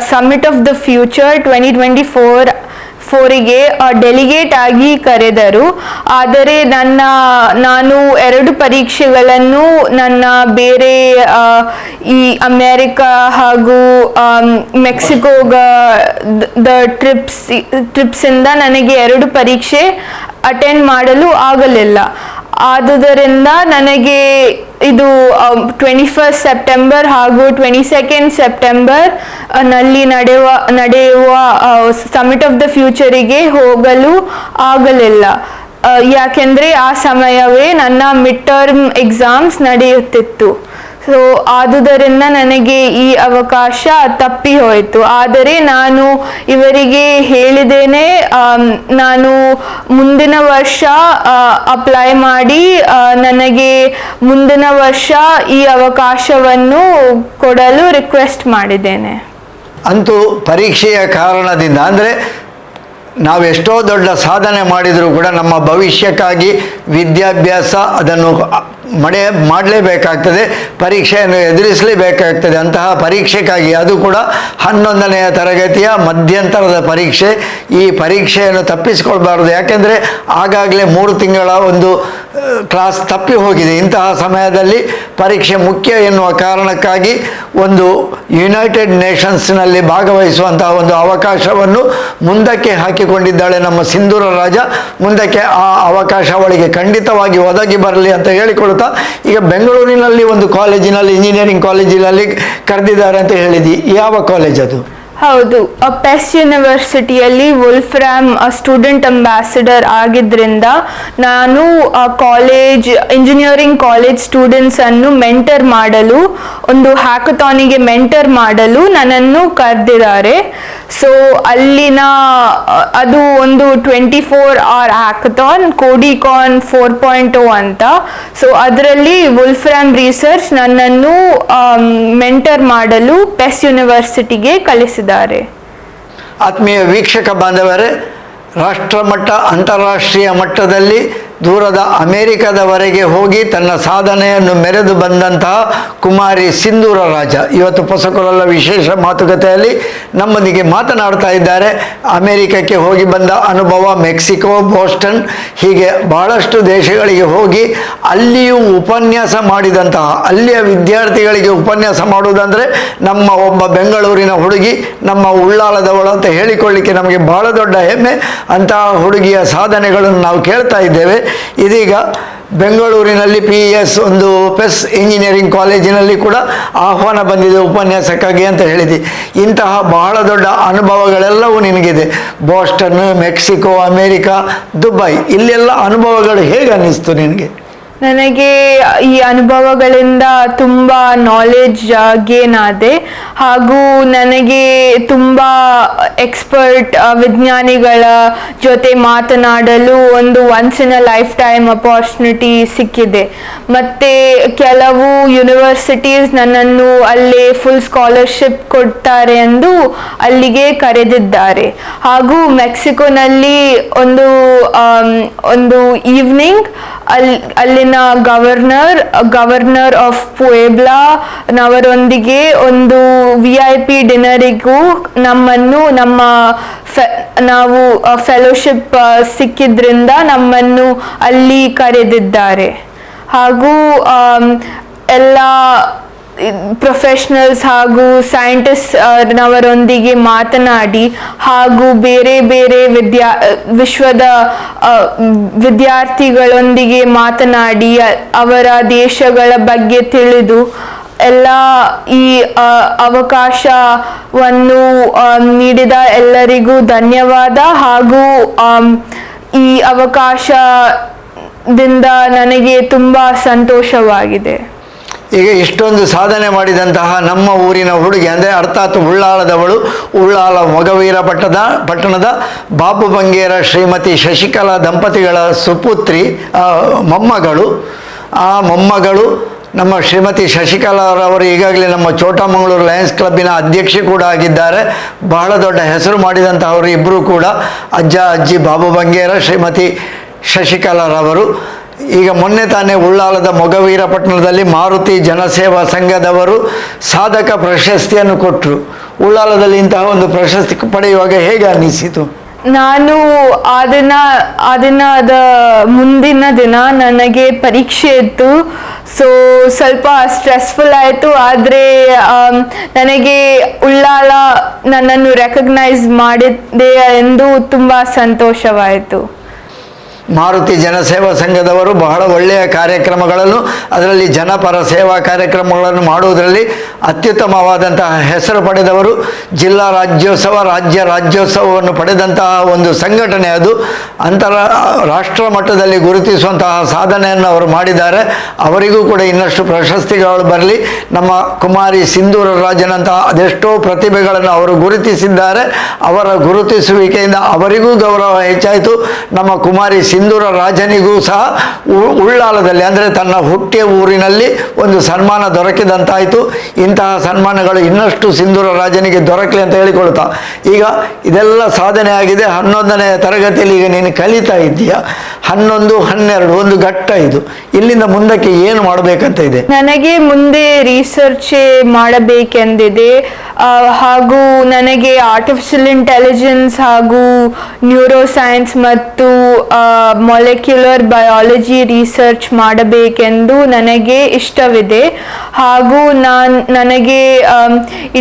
ಸಮಿಟ್ ಆಫ್ ದ ಫ್ಯೂಚರ್ 2024ಗೆ ಡೆಲಿಗೇಟ್ ಆಗಿ ಕರೆದರು. ಆದರೆ ನಾನು 2 ಪರೀಕ್ಷೆಗಳನ್ನು ನನ್ನ ಬೇರೆ ಈ ಅಮೇರಿಕಾ ಹಾಗೂ ಮೆಕ್ಸಿಕೋಗ ಟ್ರಿಪ್ಸಿಂದ ನನಗೆ 2 ಪರೀಕ್ಷೆ ಅಟೆಂಡ್ ಮಾಡಲು ಆಗಲಿಲ್ಲ. ಆದುದರಿಂದ ನನಗೆ ಇದು 21 ಸೆಪ್ಟೆಂಬರ್ ಹಾಗೂ 22 ಸೆಪ್ಟೆಂಬರ್ ನಲ್ಲಿ ನಡೆಯುವ ಸಮಿಟ್ ಆಫ್ ದ ಫ್ಯೂಚರಿಗೆ ಹೋಗಲು ಆಗಲಿಲ್ಲ. ಯಾಕೆಂದರೆ ಆ ಸಮಯವೇ ನನ್ನ ಮಿಡ್ ಟರ್ಮ್ ಎಕ್ಸಾಮ್ಸ್ ನಡೆಯುತ್ತಿತ್ತು. ಸೊ ಆದುದರಿಂದ ನನಗೆ ಈ ಅವಕಾಶ ತಪ್ಪಿ ಹೋಯಿತು. ಆದರೆ ನಾನು ಇವರಿಗೆ ಹೇಳಿದ್ದೇನೆ, ನಾನು ಮುಂದಿನ ವರ್ಷ ಅಪ್ಲೈ ಮಾಡಿ ನನಗೆ ಮುಂದಿನ ವರ್ಷ ಈ ಅವಕಾಶವನ್ನು ಕೊಡಲು ರಿಕ್ವೆಸ್ಟ್ ಮಾಡಿದ್ದೇನೆ. ಅಂತೂ ಪರೀಕ್ಷೆಯ ಕಾರಣದಿಂದ, ಅಂದರೆ ನಾವೆಷ್ಟೋ ದೊಡ್ಡ ಸಾಧನೆ ಮಾಡಿದರೂ ಕೂಡ ನಮ್ಮ ಭವಿಷ್ಯಕ್ಕಾಗಿ ವಿದ್ಯಾಭ್ಯಾಸ ಅದನ್ನು ಮಾಡಲೇಬೇಕಾಗ್ತದೆ, ಪರೀಕ್ಷೆಯನ್ನು ಎದುರಿಸಲೇಬೇಕಾಗ್ತದೆ. ಅಂತಹ ಪರೀಕ್ಷೆಗಾಗಿ, ಅದು ಕೂಡ 11ನೆಯ ತರಗತಿಯ ಮಧ್ಯಂತರದ ಪರೀಕ್ಷೆ, ಈ ಪರೀಕ್ಷೆಯನ್ನು ತಪ್ಪಿಸಿಕೊಳ್ಬಾರ್ದು. ಯಾಕೆಂದರೆ ಆಗಾಗಲೇ 3 ತಿಂಗಳ ಒಂದು ಕ್ಲಾಸ್ ತಪ್ಪಿ ಹೋಗಿದೆ. ಇಂತಹ ಸಮಯದಲ್ಲಿ ಪರೀಕ್ಷೆ ಮುಖ್ಯ ಎನ್ನುವ ಕಾರಣಕ್ಕಾಗಿ ಒಂದು ಯುನೈಟೆಡ್ ನೇಷನ್ಸ್ನಲ್ಲಿ ಭಾಗವಹಿಸುವಂತಹ ಒಂದು ಅವಕಾಶವನ್ನು ಮುಂದಕ್ಕೆ ಹಾಕಿಕೊಂಡಿದ್ದಾಳೆ ನಮ್ಮ ಸಿಂಧೂರ ರಾಜ. ಮುಂದಕ್ಕೆ ಆ ಅವಕಾಶ ಅವಳಿಗೆ ಖಂಡಿತವಾಗಿ ಒದಗಿ ಬರಲಿ ಅಂತ ಹೇಳಿಕೊಳ್ಳುತ್ತಾ, ಈಗ ಬೆಂಗಳೂರಿನಲ್ಲಿ ಒಂದು ಕಾಲೇಜಿನಲ್ಲಿ, ಇಂಜಿನಿಯರಿಂಗ್ ಕಾಲೇಜಿನಲ್ಲಿ ಕರೆದಿದ್ದಾರೆ ಅಂತ ಹೇಳಿದಿ. ಯಾವ ಕಾಲೇಜ್ ಅದು? ಹೌದು, ಪೆಸ್ ಯೂನಿವರ್ಸಿಟಿಯಲ್ಲಿ ವುಲ್ಫ್ರಾಮ್ ಸ್ಟೂಡೆಂಟ್ ಅಂಬಾಸಿಡರ್ ಆಗಿದ್ದರಿಂದ ನಾನು ಇಂಜಿನಿಯರಿಂಗ್ ಕಾಲೇಜ್ ಸ್ಟೂಡೆಂಟ್ಸ್ ಅನ್ನು ಮೆಂಟರ್ ಮಾಡಲು, ಒಂದು ಹ್ಯಾಕಥಾನಿಗೆ ಮೆಂಟರ್ ಮಾಡಲು ನನ್ನನ್ನು ಕರೆದಿದ್ದಾರೆ. ಸೊ ಅಲ್ಲಿನ ಅದು ಒಂದು 24 hour ಹ್ಯಾಕಥಾನ್, ಕೋಡಿಕಾನ್ 4.0 ಅಂತ. ಸೊ ಅದರಲ್ಲಿ ವುಲ್ಫ್ರಾಮ್ ರಿಸರ್ಚ್ ನನ್ನನ್ನು ಮೆಂಟರ್ ಮಾಡಲು ಪೆಸ್ ಯೂನಿವರ್ಸಿಟಿಗೆ ಕಳಿಸಿದ್ದಾರೆ. ಆತ್ಮೀಯ ವೀಕ್ಷಕ ಬಾಂಧವರೇ, ರಾಷ್ಟ್ರಮಟ್ಟ, ಅಂತಾರಾಷ್ಟ್ರೀಯ ಮಟ್ಟದಲ್ಲಿ ದೂರದ ಅಮೇರಿಕಾದವರೆಗೆ ಹೋಗಿ ತನ್ನ ಸಾಧನೆಯನ್ನು ಮೆರೆದು ಬಂದಂತಹ ಕುಮಾರಿ ಸಿಂಧೂರ ರಾಜ ಇವತ್ತು ಹೊಸಕೊರಲ ವಿಶೇಷ ಮಾತುಕತೆಯಲ್ಲಿ ನಮ್ಮೊಂದಿಗೆ ಮಾತನಾಡ್ತಾ ಇದ್ದಾರೆ. ಅಮೇರಿಕಕ್ಕೆ ಹೋಗಿ ಬಂದ ಅನುಭವ, ಮೆಕ್ಸಿಕೋ, ಬೋಸ್ಟನ್, ಹೀಗೆ ಬಹಳಷ್ಟು ದೇಶಗಳಿಗೆ ಹೋಗಿ ಅಲ್ಲಿಯೂ ಉಪನ್ಯಾಸ ಮಾಡಿದಂತಹ, ಅಲ್ಲಿಯ ವಿದ್ಯಾರ್ಥಿಗಳಿಗೆ ಉಪನ್ಯಾಸ ಮಾಡುವುದಂದರೆ ನಮ್ಮ ಒಬ್ಬ ಬೆಂಗಳೂರಿನ ಹುಡುಗಿ, ನಮ್ಮ ಉಳ್ಳಾಲದವಳು ಅಂತ ಹೇಳಿಕೊಳ್ಳಿಕ್ಕೆ ನಮಗೆ ಬಹಳ ದೊಡ್ಡ ಹೆಮ್ಮೆ. ಅಂತಹ ಹುಡುಗಿಯ ಸಾಧನೆಗಳನ್ನು ನಾವು ಕೇಳ್ತಾ ಇದ್ದೇವೆ. ಇದೀಗ ಬೆಂಗಳೂರಿನಲ್ಲಿ PES ಒಂದು ಪೆಸ್ ಇಂಜಿನಿಯರಿಂಗ್ ಕಾಲೇಜಿನಲ್ಲಿ ಕೂಡ ಆಹ್ವಾನ ಬಂದಿದೆ ಉಪನ್ಯಾಸಕ್ಕಾಗಿ ಅಂತ ಹೇಳಿದೆ. ಇಂತಹ ಬಹಳ ದೊಡ್ಡ ಅನುಭವಗಳೆಲ್ಲವೂ ನಿನಗಿದೆ. ಬೋಸ್ಟನ್, ಮೆಕ್ಸಿಕೋ, ಅಮೇರಿಕಾ, ದುಬೈ, ಇಲ್ಲೆಲ್ಲ ಅನುಭವಗಳು ಹೇಗೆ ಅನ್ನಿಸ್ತು ನಿನಗೆ? ನನಗೆ ಈ ಅನುಭವಗಳಿಂದ ತುಂಬ ನಾಲೆಡ್ಜ್ ಗೇನ್ ಆದೆ, ಹಾಗೂ ನನಗೆ ತುಂಬ ಎಕ್ಸ್ಪರ್ಟ್ ವಿಜ್ಞಾನಿಗಳ ಜೊತೆ ಮಾತನಾಡಲು ಒಂದು once in a life time opportunity ಸಿಕ್ಕಿದೆ. ಮತ್ತು ಕೆಲವು ಯೂನಿವರ್ಸಿಟೀಸ್ ನನ್ನನ್ನು ಅಲ್ಲೇ ಫುಲ್ ಸ್ಕಾಲರ್ಶಿಪ್ ಕೊಡ್ತಾರೆ ಎಂದು ಅಲ್ಲಿಗೆ ಕರೆದಿದ್ದಾರೆ. ಹಾಗೂ ಮೆಕ್ಸಿಕೋನಲ್ಲಿ ಒಂದು ಈವ್ನಿಂಗ್ ಅಲ್ಲಿನ ಗವರ್ನರ್ ಆಫ್ ಪುಯೆಬ್ಲಾ ನವರೊಂದಿಗೆ ಒಂದು VIP ಡಿನ್ನರಿಗೂ ನಾವು ಫೆಲೋಶಿಪ್ ಸಿಕ್ಕಿದ್ರಿಂದ ನಮ್ಮನ್ನು ಅಲ್ಲಿ ಕರೆದಿದ್ದಾರೆ. ಹಾಗೂ ಎಲ್ಲ ಪ್ರೊಫೆಷನಲ್ಸ್ ಹಾಗೂ ಸೈಂಟಿಸ್ಟ್ ನವರೊಂದಿಗೆ ಮಾತನಾಡಿ, ಹಾಗೂ ಬೇರೆ ಬೇರೆ ವಿಶ್ವದ ವಿದ್ಯಾರ್ಥಿಗಳೊಂದಿಗೆ ಮಾತನಾಡಿ ಅವರ ದೇಶಗಳ ಬಗ್ಗೆ ತಿಳಿದು ಎಲ್ಲ ಈ ಅವಕಾಶವನ್ನು ನೀಡಿದ ಎಲ್ಲರಿಗೂ ಧನ್ಯವಾದ. ಹಾಗೂ ಈ ಅವಕಾಶದಿಂದ ನನಗೆ ತುಂಬ ಸಂತೋಷವಾಗಿದೆ. ಈಗ ಇಷ್ಟೊಂದು ಸಾಧನೆ ಮಾಡಿದಂತಹ ನಮ್ಮ ಊರಿನ ಹುಡುಗಿ ಅಂದರೆ ಅರ್ಥಾತ್ ಉಳ್ಳಾಲದವಳು, ಉಳ್ಳಾಲ ಮೊಗವೀರ ಪಟ್ಟಣದ ಬಾಬು ಬಂಗೇರ ಶ್ರೀಮತಿ ಶಶಿಕಲಾ ದಂಪತಿಗಳ ಸುಪುತ್ರಿ ಮೊಮ್ಮಗಳು. ಆ ಮೊಮ್ಮಗಳು ನಮ್ಮ ಶ್ರೀಮತಿ ಶಶಿಕಲಾರವರು ಈಗಾಗಲೇ ನಮ್ಮ ಚೋಟಮಂಗಳೂರು ಲಯನ್ಸ್ ಕ್ಲಬ್ಬಿನ ಅಧ್ಯಕ್ಷೆ ಕೂಡ ಆಗಿದ್ದಾರೆ. ಬಹಳ ದೊಡ್ಡ ಹೆಸರು ಮಾಡಿದಂಥವರು ಇಬ್ಬರು ಕೂಡ, ಅಜ್ಜ ಅಜ್ಜಿ ಬಾಬು ಬಂಗೇರ, ಶ್ರೀಮತಿ ಶಶಿಕಲಾರವರು. ಈಗ ಮೊನ್ನೆ ತಾನೇ ಉಳ್ಳಾಲದ ಮೊಗವೀರ ಪಟ್ಟಣದಲ್ಲಿ ಮಾರುತಿ ಜನಸೇವಾ ಸಂಘದವರು ಸಾಧಕ ಪ್ರಶಸ್ತಿಯನ್ನು ಕೊಟ್ಟರು. ಉಳ್ಳಾಲದಲ್ಲಿ ಇಂತಹ ಒಂದು ಪ್ರಶಸ್ತಿ ಪಡೆಯುವಾಗ ಹೇಗೆ ಅನ್ನಿಸಿತು? ನಾನು ಆ ದಿನದ ಮುಂದಿನ ದಿನ ನನಗೆ ಪರೀಕ್ಷೆ ಇತ್ತು. ಸೊ ಸ್ವಲ್ಪ ಸ್ಟ್ರೆಸ್ಫುಲ್ ಆಯಿತು. ಆದರೆ ನನಗೆ ಉಳ್ಳಾಲ ನನ್ನನ್ನು ರೆಕಗ್ನೈಸ್ ಮಾಡಿದೆ ಎಂದು ತುಂಬ ಸಂತೋಷವಾಯಿತು. ಮಾರುತಿ ಜನಸೇವಾ ಸಂಘದವರು ಬಹಳ ಒಳ್ಳೆಯ ಕಾರ್ಯಕ್ರಮಗಳನ್ನು, ಅದರಲ್ಲಿ ಜನಪರ ಸೇವಾ ಕಾರ್ಯಕ್ರಮಗಳನ್ನು ಮಾಡುವುದರಲ್ಲಿ ಅತ್ಯುತ್ತಮವಾದಂತಹ ಹೆಸರು ಪಡೆದವರು. ಜಿಲ್ಲಾ ರಾಜ್ಯೋತ್ಸವ, ರಾಜ್ಯ ರಾಜ್ಯೋತ್ಸವವನ್ನು ಪಡೆದಂತಹ ಒಂದು ಸಂಘಟನೆ ಅದು. ರಾಷ್ಟ್ರ ಮಟ್ಟದಲ್ಲಿ ಗುರುತಿಸುವಂತಹ ಸಾಧನೆಯನ್ನು ಅವರು ಮಾಡಿದ್ದಾರೆ. ಅವರಿಗೂ ಕೂಡ ಇನ್ನಷ್ಟು ಪ್ರಶಸ್ತಿಗಳು ಬರಲಿ. ನಮ್ಮ ಕುಮಾರಿ ಸಿಂಧೂರ ರಾಜನಂತಹ ಅದೆಷ್ಟೋ ಪ್ರತಿಭೆಗಳನ್ನು ಅವರು ಗುರುತಿಸಿದ್ದಾರೆ. ಅವರ ಗುರುತಿಸುವಿಕೆಯಿಂದ ಅವರಿಗೂ ಗೌರವ ಹೆಚ್ಚಾಯಿತು. ನಮ್ಮ ಕುಮಾರಿ ಸಿಂಧೂರ ರಾಜನಿಗೂ ಸಹ ಉಳ್ಳಾಲದಲ್ಲಿ ಅಂದರೆ ತನ್ನ ಹುಟ್ಟಿಯ ಊರಿನಲ್ಲಿ ಒಂದು ಸನ್ಮಾನ ದೊರಕಿದಂತಾಯಿತು. ಇಂತಹ ಸನ್ಮಾನಗಳು ಇನ್ನಷ್ಟು ಸಿಂಧೂರ ರಾಜನಿಗೆ ದೊರಕಲಿ ಅಂತ ಹೇಳಿಕೊಳ್ತಾ, ಈಗ ಇದೆಲ್ಲ ಸಾಧನೆ ಆಗಿದೆ. 11ನೇ ತರಗತಿಯಲ್ಲಿ ಈಗ ನೀನು ಕಲಿತಾ ಇದ್ದೀಯ. 11, 12 ಒಂದು ಘಟ್ಟ ಇದು. ಇಲ್ಲಿಂದ ಮುಂದಕ್ಕೆ ಏನು ಮಾಡಬೇಕಂತ ಇದೆ? ನನಗೆ ಮುಂದೆ ರಿಸರ್ಚ್ ಮಾಡಬೇಕೆಂದಿದೆ. ಹಾಗೂ ನನಗೆ ಆರ್ಟಿಫಿಷಿಯಲ್ ಇಂಟೆಲಿಜೆನ್ಸ್ ಹಾಗೂ ನ್ಯೂರೋ ಸೈನ್ಸ್ ಮತ್ತು ಮೊಲೆಕ್ಯುಲರ್ ಬಯಾಲಜಿ ರಿಸರ್ಚ್ ಮಾಡಬೇಕೆಂದು ನನಗೆ ಇಷ್ಟವಿದೆ. ಹಾಗೂ ನನಗೆ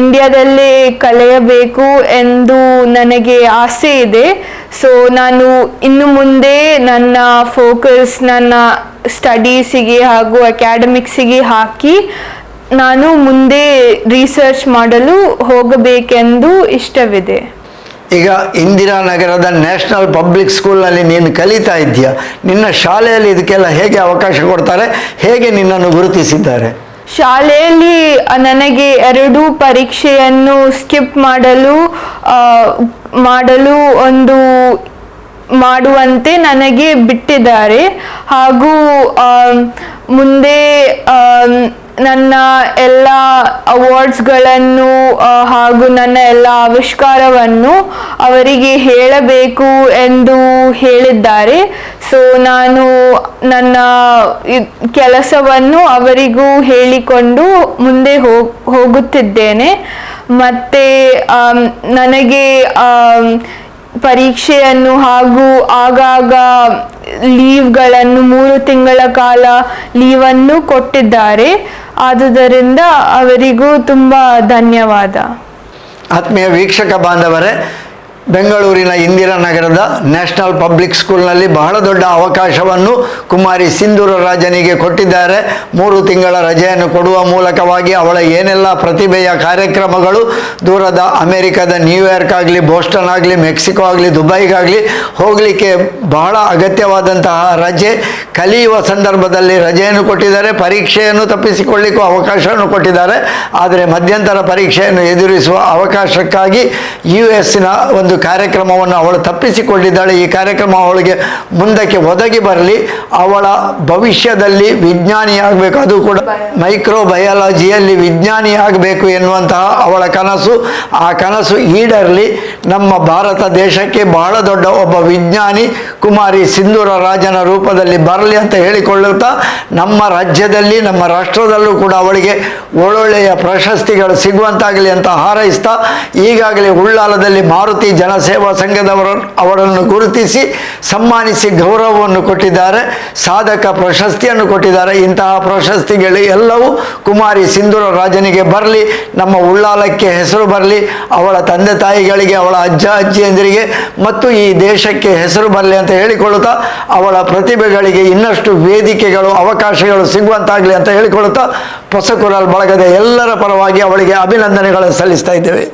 ಇಂಡಿಯಾದಲ್ಲೇ ಕಲಿಯಬೇಕು ಎಂದು ನನಗೆ ಆಸೆ ಇದೆ. ಸೊ ನಾನು ಇನ್ನು ಮುಂದೆ ನನ್ನ ಫೋಕಸ್ ನನ್ನ ಸ್ಟಡೀಸಿಗೆ ಹಾಗೂ ಅಕಾಡೆಮಿಕ್ಸಿಗೆ ಹಾಕಿ ನಾನು ಮುಂದೆ ರಿಸರ್ಚ್ ಮಾಡಲು ಹೋಗಬೇಕೆಂದು ಇಷ್ಟವಿದೆ. ಈಗ ಇಂದಿರಾನಗರದ ನ್ಯಾಷನಲ್ ಪಬ್ಲಿಕ್ ಸ್ಕೂಲ್ನಲ್ಲಿ ನೀನು ಕಲಿತಾ ಇದ್ದೀಯ. ನಿನ್ನ ಶಾಲೆಯಲ್ಲಿ ಇದಕ್ಕೆಲ್ಲ ಹೇಗೆ ಅವಕಾಶ ಕೊಡ್ತಾರೆ? ಹೇಗೆ ನಿನ್ನನ್ನು ಗುರುತಿಸಿದ್ದಾರೆ? ಶಾಲೆಯಲ್ಲಿ ನನಗೆ 2 ಪರೀಕ್ಷೆಯನ್ನು ಸ್ಕಿಪ್ ಮಾಡುವಂತೆ ನನಗೆ ಬಿಟ್ಟಿದ್ದಾರೆ. ಹಾಗೂ ಮುಂದೆ ನನ್ನ ಎಲ್ಲ ಅವಾರ್ಡ್ಸ್ಗಳನ್ನು ಹಾಗೂ ನನ್ನ ಎಲ್ಲ ಆವಿಷ್ಕಾರವನ್ನು ಅವರಿಗೆ ಹೇಳಬೇಕು ಎಂದು ಹೇಳಿದ್ದಾರೆ. ಸೊ ನಾನು ನನ್ನ ಕೆಲಸವನ್ನು ಅವರಿಗೂ ಹೇಳಿಕೊಂಡು ಮುಂದೆ ಹೋಗುತ್ತಿದ್ದೇನೆ. ಮತ್ತು ನನಗೆ ಪರೀಕ್ಷೆಯನ್ನು ಹಾಗೂ ಆಗಾಗ ಲೀವ್ಗಳನ್ನು 3 ತಿಂಗಳ ಕಾಲ ಲೀವನ್ನು ಕೊಟ್ಟಿದ್ದಾರೆ. ಆದುದರಿಂದ ಅವರಿಗೂ ತುಂಬ ಧನ್ಯವಾದ. ಆತ್ಮೀಯ ವೀಕ್ಷಕ ಬಾಂಧವರೇ, ಬೆಂಗಳೂರಿನ ಇಂದಿರಾನಗರದ ನ್ಯಾಷನಲ್ ಪಬ್ಲಿಕ್ ಸ್ಕೂಲ್ನಲ್ಲಿ ಬಹಳ ದೊಡ್ಡ ಅವಕಾಶವನ್ನು ಕುಮಾರಿ ಸಿಂಧೂರ ರಾಜನಿಗೆ ಕೊಟ್ಟಿದ್ದಾರೆ. 3 ತಿಂಗಳ ರಜೆಯನ್ನು ಕೊಡುವ ಮೂಲಕವಾಗಿ ಅವಳ ಏನೆಲ್ಲ ಪ್ರತಿಭೆಯ ಕಾರ್ಯಕ್ರಮಗಳು ದೂರದ ಅಮೆರಿಕದ ನ್ಯೂಯಾರ್ಕ್ ಆಗಲಿ, ಬೋಸ್ಟನ್ ಆಗಲಿ, ಮೆಕ್ಸಿಕೋ ಆಗಲಿ, ದುಬೈಗಾಗಲಿ ಹೋಗಲಿಕ್ಕೆ ಬಹಳ ಅಗತ್ಯವಾದಂತಹ ರಜೆ, ಕಲಿಯುವ ಸಂದರ್ಭದಲ್ಲಿ ರಜೆಯನ್ನು ಕೊಟ್ಟಿದ್ದಾರೆ. ಪರೀಕ್ಷೆಯನ್ನು ತಪ್ಪಿಸಿಕೊಳ್ಳಿಕ್ಕೂ ಅವಕಾಶವನ್ನು ಕೊಟ್ಟಿದ್ದಾರೆ. ಆದರೆ ಮಧ್ಯಂತರ ಪರೀಕ್ಷೆಯನ್ನು ಎದುರಿಸುವ ಅವಕಾಶಕ್ಕಾಗಿ US ಒಂದು ಕಾರ್ಯಕ್ರಮವನ್ನು ಅವಳು ತಪ್ಪಿಸಿಕೊಂಡಿದ್ದಾಳೆ. ಈ ಕಾರ್ಯಕ್ರಮ ಅವಳಿಗೆ ಮುಂದಕ್ಕೆ ಒದಗಿ ಬರಲಿ. ಅವಳ ಭವಿಷ್ಯದಲ್ಲಿ ವಿಜ್ಞಾನಿಯಾಗಬೇಕು, ಅದು ಕೂಡ ಮೈಕ್ರೋಬಯಾಲಜಿಯಲ್ಲಿ ವಿಜ್ಞಾನಿಯಾಗಬೇಕು ಎನ್ನುವಂತಹ ಅವಳ ಕನಸು. ಆ ಕನಸು ಈಡೇರಲಿ. ನಮ್ಮ ಭಾರತ ದೇಶಕ್ಕೆ ಬಹಳ ದೊಡ್ಡ ಒಬ್ಬ ವಿಜ್ಞಾನಿ ಕುಮಾರಿ ಸಿಂಧೂರ ರಾಜನ ರೂಪದಲ್ಲಿ ಬರಲಿ ಅಂತ ಹೇಳಿಕೊಳ್ಳುತ್ತಾ, ನಮ್ಮ ರಾಜ್ಯದಲ್ಲಿ ನಮ್ಮ ರಾಷ್ಟ್ರದಲ್ಲೂ ಕೂಡ ಅವಳಿಗೆ ಒಳ್ಳೊಳ್ಳೆಯ ಪ್ರಶಸ್ತಿಗಳು ಸಿಗುವಂತಾಗಲಿ ಅಂತ ಹಾರೈಸ್ತಾ, ಈಗಾಗಲೇ ಉಳ್ಳಾಲದಲ್ಲಿ ಮಾರುತಿ ಜನಸೇವಾ ಅವರನ್ನು ಗುರುತಿಸಿ ಸನ್ಮಾನಿಸಿ ಗೌರವವನ್ನು ಕೊಟ್ಟಿದ್ದಾರೆ. ಸಾಧಕ ಪ್ರಶಸ್ತಿಯನ್ನು ಕೊಟ್ಟಿದ್ದಾರೆ. ಇಂತಹ ಪ್ರಶಸ್ತಿಗಳು ಎಲ್ಲವೂ ಕುಮಾರಿ ಸಿಂಧೂರ ರಾಜನಿಗೆ ಬರಲಿ, ನಮ್ಮ ಉಳ್ಳಾಲಕ್ಕೆ ಹೆಸರು ಬರಲಿ, ಅವಳ ತಂದೆ ತಾಯಿಗಳಿಗೆ, ಅವಳ ಅಜ್ಜ ಅಜ್ಜಿಯಂದಿರಿಗೆ ಮತ್ತು ಈ ದೇಶಕ್ಕೆ ಹೆಸರು ಬರಲಿ ಅಂತ ಹೇಳಿಕೊಳ್ಳುತ್ತಾ, ಅವಳ ಪ್ರತಿಭೆಗಳಿಗೆ ಇನ್ನಷ್ಟು ವೇದಿಕೆಗಳು, ಅವಕಾಶಗಳು ಸಿಗುವಂತಾಗಲಿ ಅಂತ ಹೇಳಿಕೊಳ್ಳುತ್ತಾ, ಹೊಸಕುರಲ್ ಬಳಗದ ಎಲ್ಲರ ಪರವಾಗಿ ಅವಳಿಗೆ ಅಭಿನಂದನೆಗಳನ್ನು ಸಲ್ಲಿಸ್ತಾ ಇದ್ದೇವೆ.